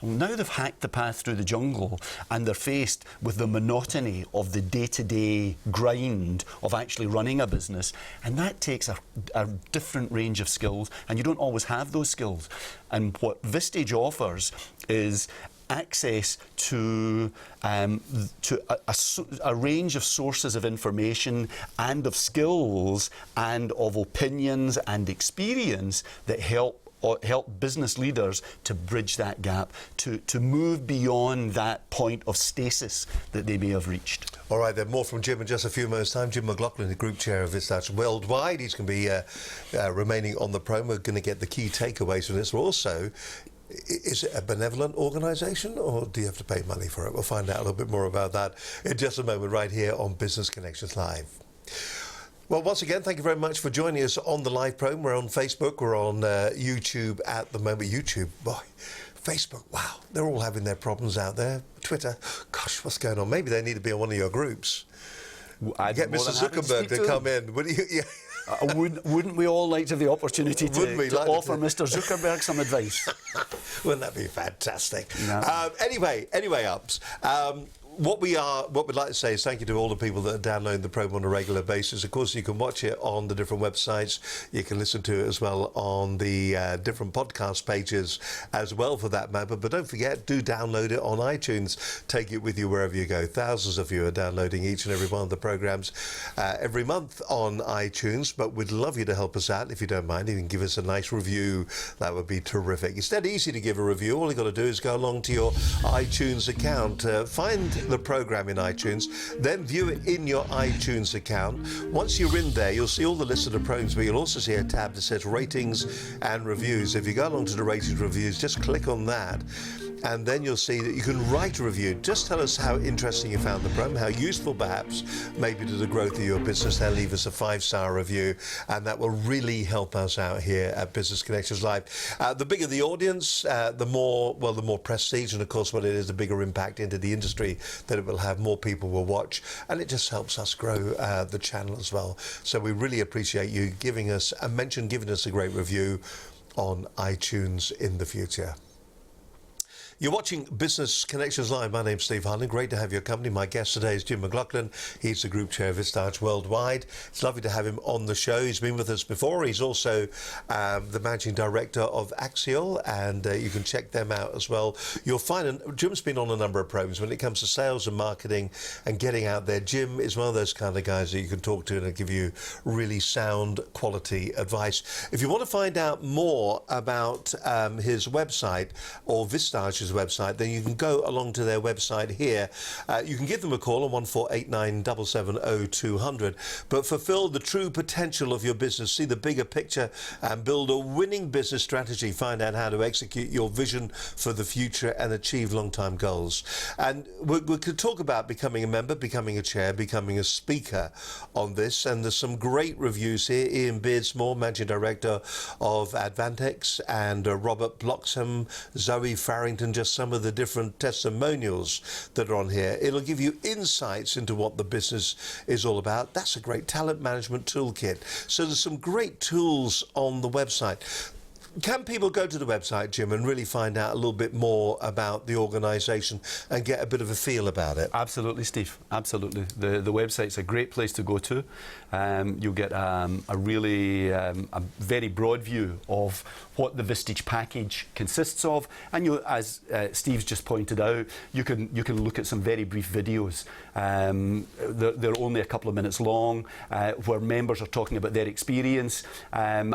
Well, now they've hacked the path through the jungle and they're faced with the monotony of the day-to-day grind of actually running a business, and that takes a different range of skills, and you don't always have those skills. And what Vistage offers is access to a range of sources of information and of skills and of opinions and experience that help help business leaders to bridge that gap, to move beyond that point of stasis that they may have reached. All right, then, more from Jim in just a few moments' time. Jim McLaughlin, the Group Chair of Vistage Worldwide. He's going to be remaining on the program. We're going to get the key takeaways from this. We're also, is it a benevolent organisation, or do you have to pay money for it? We'll find out a little bit more about that in just a moment, right here on Business Connections Live. Well, once again, thank you very much for joining us on the live program. We're on Facebook, we're on YouTube at the moment. YouTube, boy, Facebook, wow, they're all having their problems out there. Twitter, gosh, what's going on? Maybe they need to be on one of your groups. Get Mr. Zuckerberg to come in. Wouldn't you? Yeah. Wouldn't we all like to have the opportunity to offer Mr. Zuckerberg some advice? Wouldn't that be fantastic? No. Anyway, Ups. What we'd like to say is thank you to all the people that are downloading the program on a regular basis. Of course, you can watch it on the different websites. You can listen to it as well on the different podcast pages as well, for that matter. But don't forget, do download it on iTunes. Take it with you wherever you go. Thousands of you are downloading each and every one of the programs every month on iTunes. But we'd love you to help us out, if you don't mind. You can give us a nice review. That would be terrific. It's dead easy to give a review. All you've got to do is go along to your iTunes account, find the program in iTunes, then view it in your iTunes account. Once you're in there, you'll see all the list of the programs, but you'll also see a tab that says ratings and reviews. If you go along to the ratings reviews, just click on that, and then you'll see that you can write a review. Just tell us how interesting you found the program, how useful perhaps maybe to the growth of your business. Then leave us a 5-star review, and that will really help us out here at Business Connections Live. The bigger the audience, the more prestige, and of course what it is, the bigger impact into the industry that it will have. More people will watch, and it just helps us grow the channel as well. So we really appreciate you giving us a great review on iTunes in the future. You're watching Business Connections Live. My name's Steve Harlan. Great to have your company. My guest today is Jim McLaughlin. He's the Group Chair of Vistage Worldwide. It's lovely to have him on the show. He's been with us before. He's also the Managing Director of Axial, and you can check them out as well. You'll find Jim's been on a number of programs when it comes to sales and marketing and getting out there. Jim is one of those kind of guys that you can talk to and give you really sound quality advice. If you want to find out more about his website or Vistage's website, then you can go along to their website here. You can give them a call on 1489 770 200. But fulfill the true potential of your business, see the bigger picture, and build a winning business strategy. Find out how to execute your vision for the future and achieve long-term goals. And we could talk about becoming a member, becoming a chair, becoming a speaker on this. And there's some great reviews here. Ian Beardsmore, Managing Director of Advantex, and Robert Bloxham, Zoe Farrington, just some of the different testimonials that are on here. It'll give you insights into what the business is all about. That's a great talent management toolkit. So there's some great tools on the website. Can people go to the website, Jim, and really find out a little bit more about the organisation and get a bit of a feel about it? Absolutely, Steve. Absolutely. The website's a great place to go to. You'll get a very broad view of what the Vistage package consists of, and you, as Steve's just pointed out, you can look at some very brief videos. They're only a couple of minutes long, where members are talking about their experience and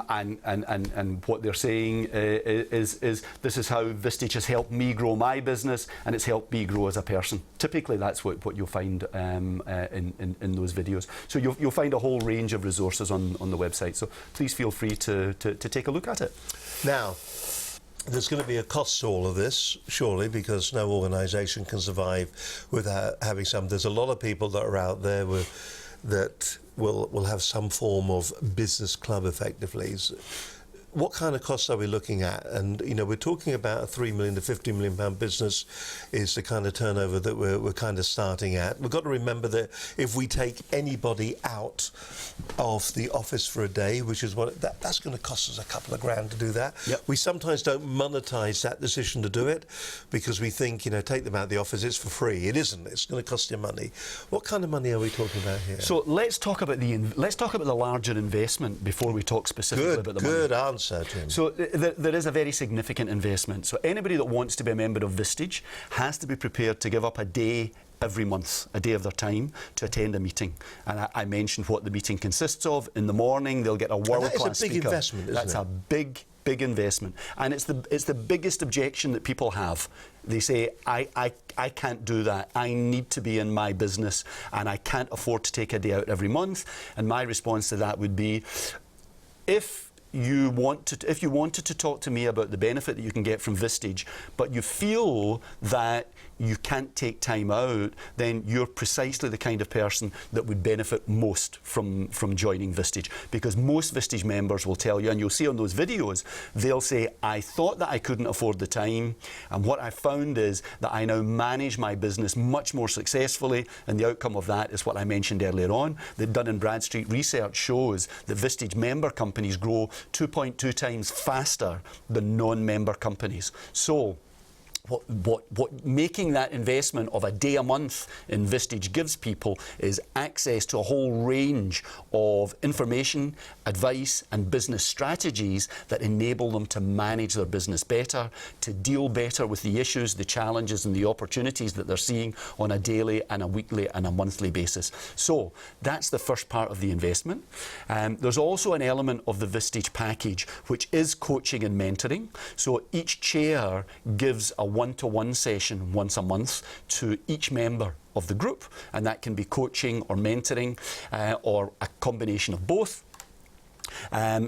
what they're saying is this is how Vistage has helped me grow my business, and it's helped me grow as a person. Typically, that's what you'll find in those videos. So you'll find a whole range of resources on the website. So please feel free to take a look at it. Now, there's going to be a cost to all of this, surely, because no organisation can survive without having some. There's a lot of people that are out there that will have some form of business club, effectively. What kind of costs are we looking at? And, you know, we're talking about a £3 million to £50 million business is the kind of turnover that we're kind of starting at. We've got to remember that if we take anybody out of the office for a day, which is what that's going to cost us a couple of grand to do that. Yep. We sometimes don't monetize that decision to do it because we think, you know, take them out of the office, it's for free. It isn't. It's going to cost you money. What kind of money are we talking about here? So let's talk about the larger investment before we talk specifically about the money. Good answer. Jim. So there is a very significant investment. So anybody that wants to be a member of Vistage has to be prepared to give up a day every month, a day of their time, to attend a meeting. And I mentioned what the meeting consists of. In the morning, they'll get a world-class speaker. That is a big investment, isn't it? That's a big investment. And it's the biggest objection that people have. They say, I can't do that. I need to be in my business and I can't afford to take a day out every month. And my response to that would be, if you wanted to talk to me about the benefit that you can get from Vistage, but you feel that you can't take time out, then you're precisely the kind of person that would benefit most from joining Vistage. Because most Vistage members will tell you, and you'll see on those videos, they'll say, I thought that I couldn't afford the time, and what I found is that I now manage my business much more successfully, and the outcome of that is what I mentioned earlier on. The Dun & Bradstreet research shows that Vistage member companies grow 2.2 times faster than non-member companies. So what making that investment of a day a month in Vistage gives people is access to a whole range of information, advice and business strategies that enable them to manage their business better, to deal better with the issues, the challenges and the opportunities that they're seeing on a daily and a weekly and a monthly basis. So that's the first part of the investment. There's also an element of the Vistage package which is coaching and mentoring. So each chair gives a one-to-one session once a month to each member of the group, and that can be coaching or mentoring or a combination of both.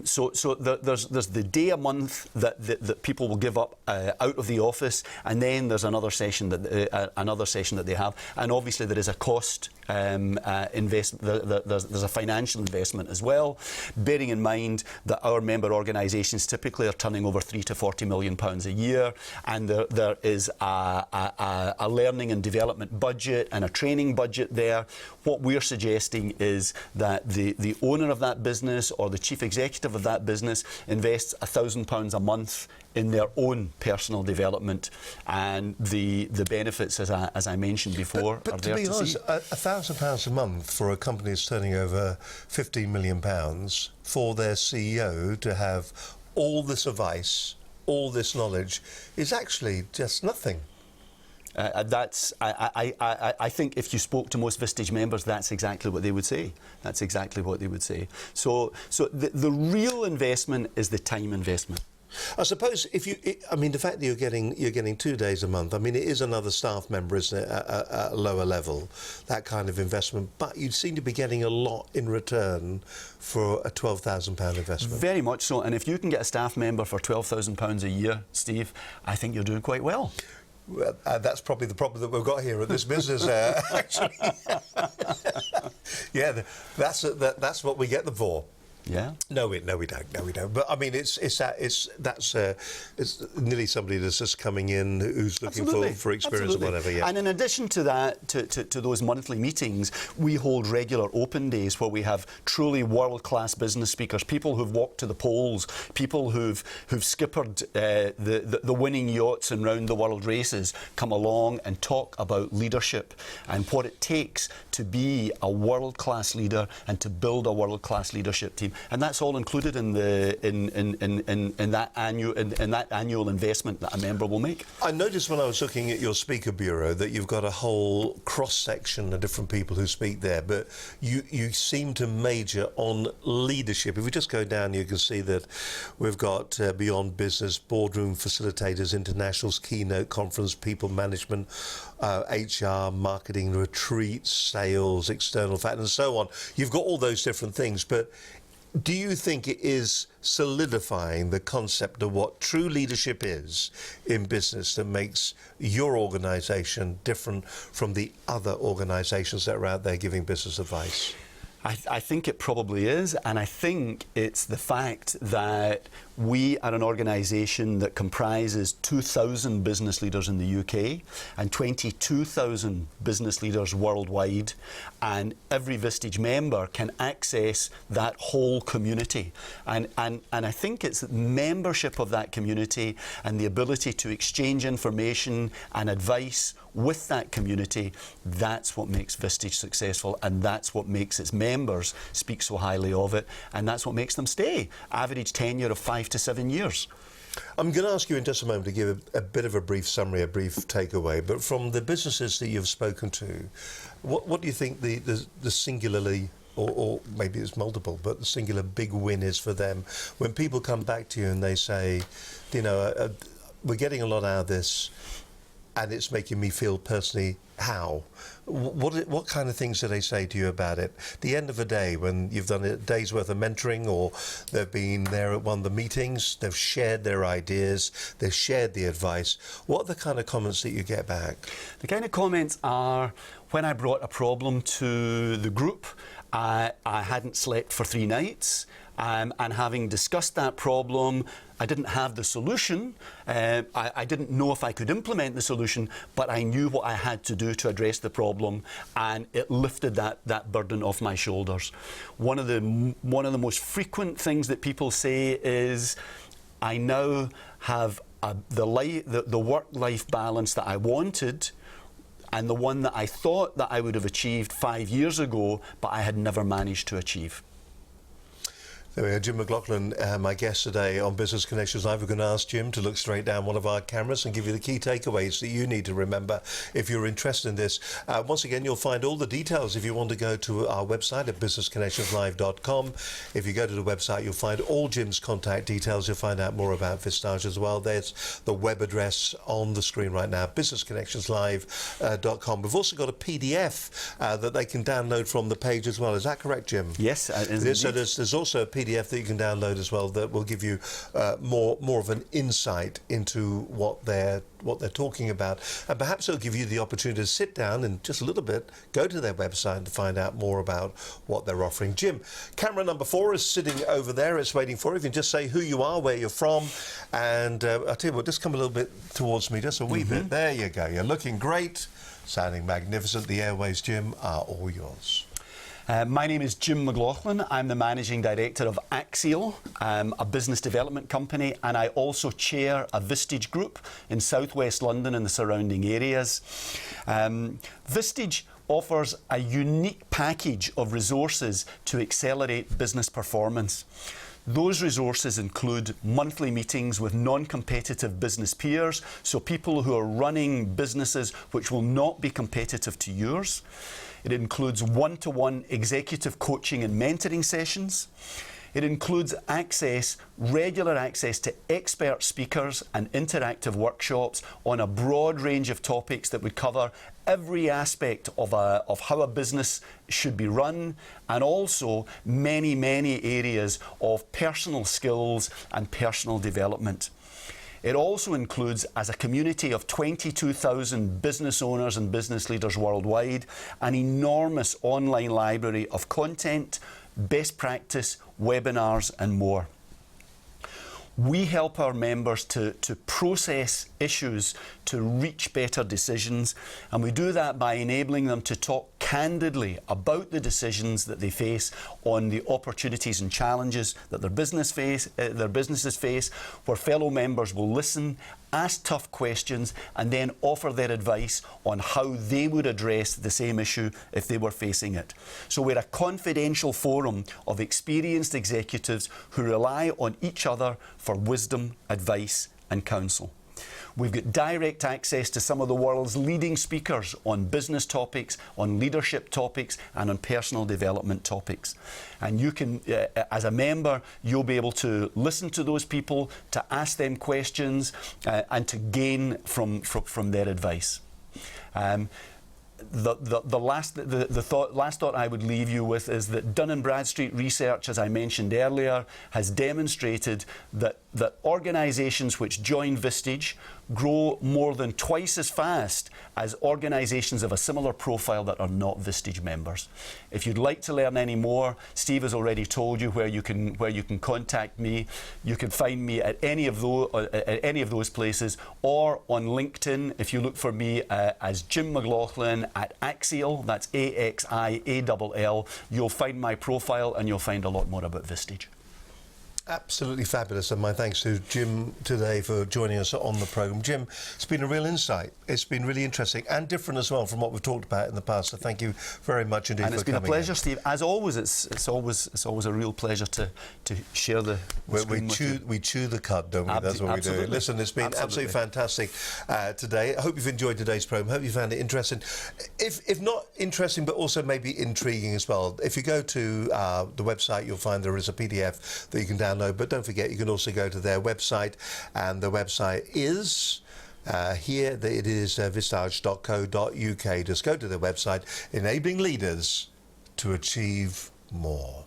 So there's the day a month that people will give up out of the office, and then there's another session that they have, and obviously there is a cost investment. There's a financial investment as well, bearing in mind that our member organisations typically are turning over £30 to £40 million a year, and there is a learning and development budget and a training budget there. What we're suggesting is that the owner of that business or the chief executive of that business invests £1,000 a month in their own personal development, and the benefits, as I mentioned before, are there to see. But to be honest, £1,000 a month for a company that's turning over £15 million for their CEO to have all this advice, all this knowledge, is actually just nothing. I think if you spoke to most Vistage members, that's exactly what they would say. That's exactly what they would say. So the real investment is the time investment. I suppose the fact that you're getting 2 days a month, it is another staff member, isn't it, at a lower level, that kind of investment, but you seem to be getting a lot in return for a £12,000 investment. Very much so, and if you can get a staff member for £12,000 a year, Steve, I think you're doing quite well. Well, that's probably the problem that we've got here at this business, actually. Yeah, that's what we get them for. Yeah. No, we don't. But it's nearly somebody that's just coming in who's looking for experience or whatever. Yeah. And in addition to that, to those monthly meetings, we hold regular open days where we have truly world-class business speakers, people who've walked to the polls, people who've skippered the winning yachts and round the world races, come along and talk about leadership and what it takes to be a world-class leader and to build a world-class leadership team. And that's all included in that annual investment that a member will make. I noticed when I was looking at your speaker bureau that you've got a whole cross-section of different people who speak there, but you seem to major on leadership. If we just go down, you can see that we've got Beyond Business, Boardroom Facilitators, Internationals, Keynote Conference, People Management, HR, Marketing, Retreats, Sales, External Factors, and so on. You've got all those different things, but do you think it is solidifying the concept of what true leadership is in business that makes your organisation different from the other organisations that are out there giving business advice? I think it probably is, and I think it's the fact that we are an organisation that comprises 2,000 business leaders in the UK and 22,000 business leaders worldwide, and every Vistage member can access that whole community. And I think it's membership of that community and the ability to exchange information and advice with that community, that's what makes Vistage successful, and that's what makes its members speak so highly of it, and that's what makes them stay. Average tenure of 5 to 7 years. I'm going to ask you in just a moment to give a bit of a brief summary, a brief takeaway, but from the businesses that you've spoken to, what do you think the singularly, or maybe it's multiple, but the singular big win is for them when people come back to you and they say, you know, we're getting a lot out of this and it's making me feel personally how? What kind of things do they say to you about it? The end of the day, when you've done a day's worth of mentoring, or they've been there at one of the meetings, they've shared their ideas, they've shared the advice, what are the kind of comments that you get back? The kind of comments are, when I brought a problem to the group, I hadn't slept for 3 nights, and having discussed that problem, I didn't have the solution. I didn't know if I could implement the solution, but I knew what I had to do to address the problem, and it lifted that burden off my shoulders. One of the most frequent things that people say is, I now have the work-life balance that I wanted, and the one that I thought that I would have achieved 5 years ago, but I had never managed to achieve. There we are, Jim McLaughlin, my guest today on Business Connections Live. We're going to ask Jim to look straight down one of our cameras and give you the key takeaways that you need to remember if you're interested in this. Once again, you'll find all the details if you want to go to our website at businessconnectionslive.com. If you go to the website, you'll find all Jim's contact details. You'll find out more about Vistage as well. There's the web address on the screen right now, businessconnectionslive.com. We've also got a PDF that they can download from the page as well. Is that correct, Jim? Yes. So there's also a PDF that you can download as well that will give you more of an insight into what they're talking about, and perhaps it'll give you the opportunity to sit down and just a little bit go to their website and find out more about what they're offering. Jim, camera number 4 is sitting over there. It's waiting for you. If you can just say who you are, where you're from, and I'll tell you what, just come a little bit towards me, just a wee bit. There you go. You're looking great, sounding magnificent. The airways, Jim, are all yours. My name is Jim McLaughlin. I'm the Managing Director of Axial, a business development company, and I also chair a Vistage group in southwest London and the surrounding areas. Vistage offers a unique package of resources to accelerate business performance. Those resources include monthly meetings with non-competitive business peers, so people who are running businesses which will not be competitive to yours. It includes one-to-one executive coaching and mentoring sessions. It includes regular access to expert speakers and interactive workshops on a broad range of topics that would cover every aspect of how a business should be run, and also many areas of personal skills and personal development. It also includes, as a community of 22,000 business owners and business leaders worldwide, an enormous online library of content, best practice, webinars and more. We help our members to process issues, to reach better decisions, and we do that by enabling them to talk candidly about the decisions that they face, on the opportunities and challenges that their businesses face, where fellow members will listen, ask tough questions, and then offer their advice on how they would address the same issue if they were facing it. So we're a confidential forum of experienced executives who rely on each other for wisdom, advice, and counsel. We've got direct access to some of the world's leading speakers on business topics, on leadership topics, and on personal development topics. And you can, as a member, you'll be able to listen to those people, to ask them questions, and to gain from their advice. The last thought I would leave you with is that Dun & Bradstreet research, as I mentioned earlier, has demonstrated that organisations which join Vistage grow more than twice as fast as organisations of a similar profile that are not Vistage members. If you'd like to learn any more, Steve has already told you where you can contact me. You can find me at any of those places, or on LinkedIn. If you look for me as Jim McLaughlin at Axial, that's AXIALL, you'll find my profile and you'll find a lot more about Vistage. Absolutely fabulous, and my thanks to Jim today for joining us on the programme. Jim, it's been a real insight. It's been really interesting and different as well from what we've talked about in the past, so thank you very much indeed for coming. And it's been a pleasure, Steve. As always, it's always a real pleasure to share the screen with you. We chew the cud, don't we? That's what we do. Listen, it's been absolutely fantastic today. I hope you've enjoyed today's programme. Hope you found it interesting. If not interesting, but also maybe intriguing as well, if you go to the website, you'll find there is a PDF that you can download. But don't forget, you can also go to their website, and the website is here. It is vistage.co.uk. Just go to their website, enabling leaders to achieve more.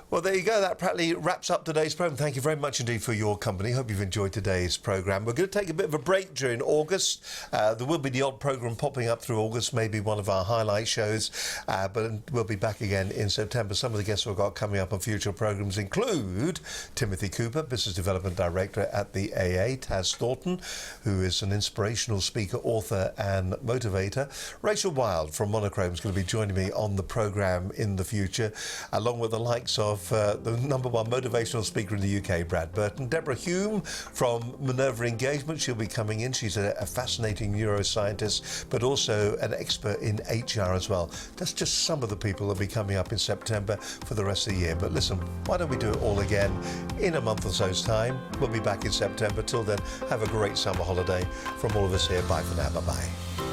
Well, there you go. That practically wraps up today's programme. Thank you very much indeed for your company. Hope you've enjoyed today's programme. We're going to take a bit of a break during August. There will be the odd programme popping up through August, maybe one of our highlight shows, but we'll be back again in September. Some of the guests we've got coming up on future programmes include Timothy Cooper, Business Development Director at the AA, Taz Thornton, who is an inspirational speaker, author and motivator. Rachel Wild from Monochrome is going to be joining me on the programme in the future, along with the likes of the #1 motivational speaker in the UK, Brad Burton. Deborah Hume from Minerva Engagement, she'll be coming in. She's a fascinating neuroscientist, but also an expert in HR as well. That's just some of the people that will be coming up in September for the rest of the year. But listen, why don't we do it all again in a month or so's time? We'll be back in September. Till then, have a great summer holiday. From all of us here, bye for now. Bye-bye.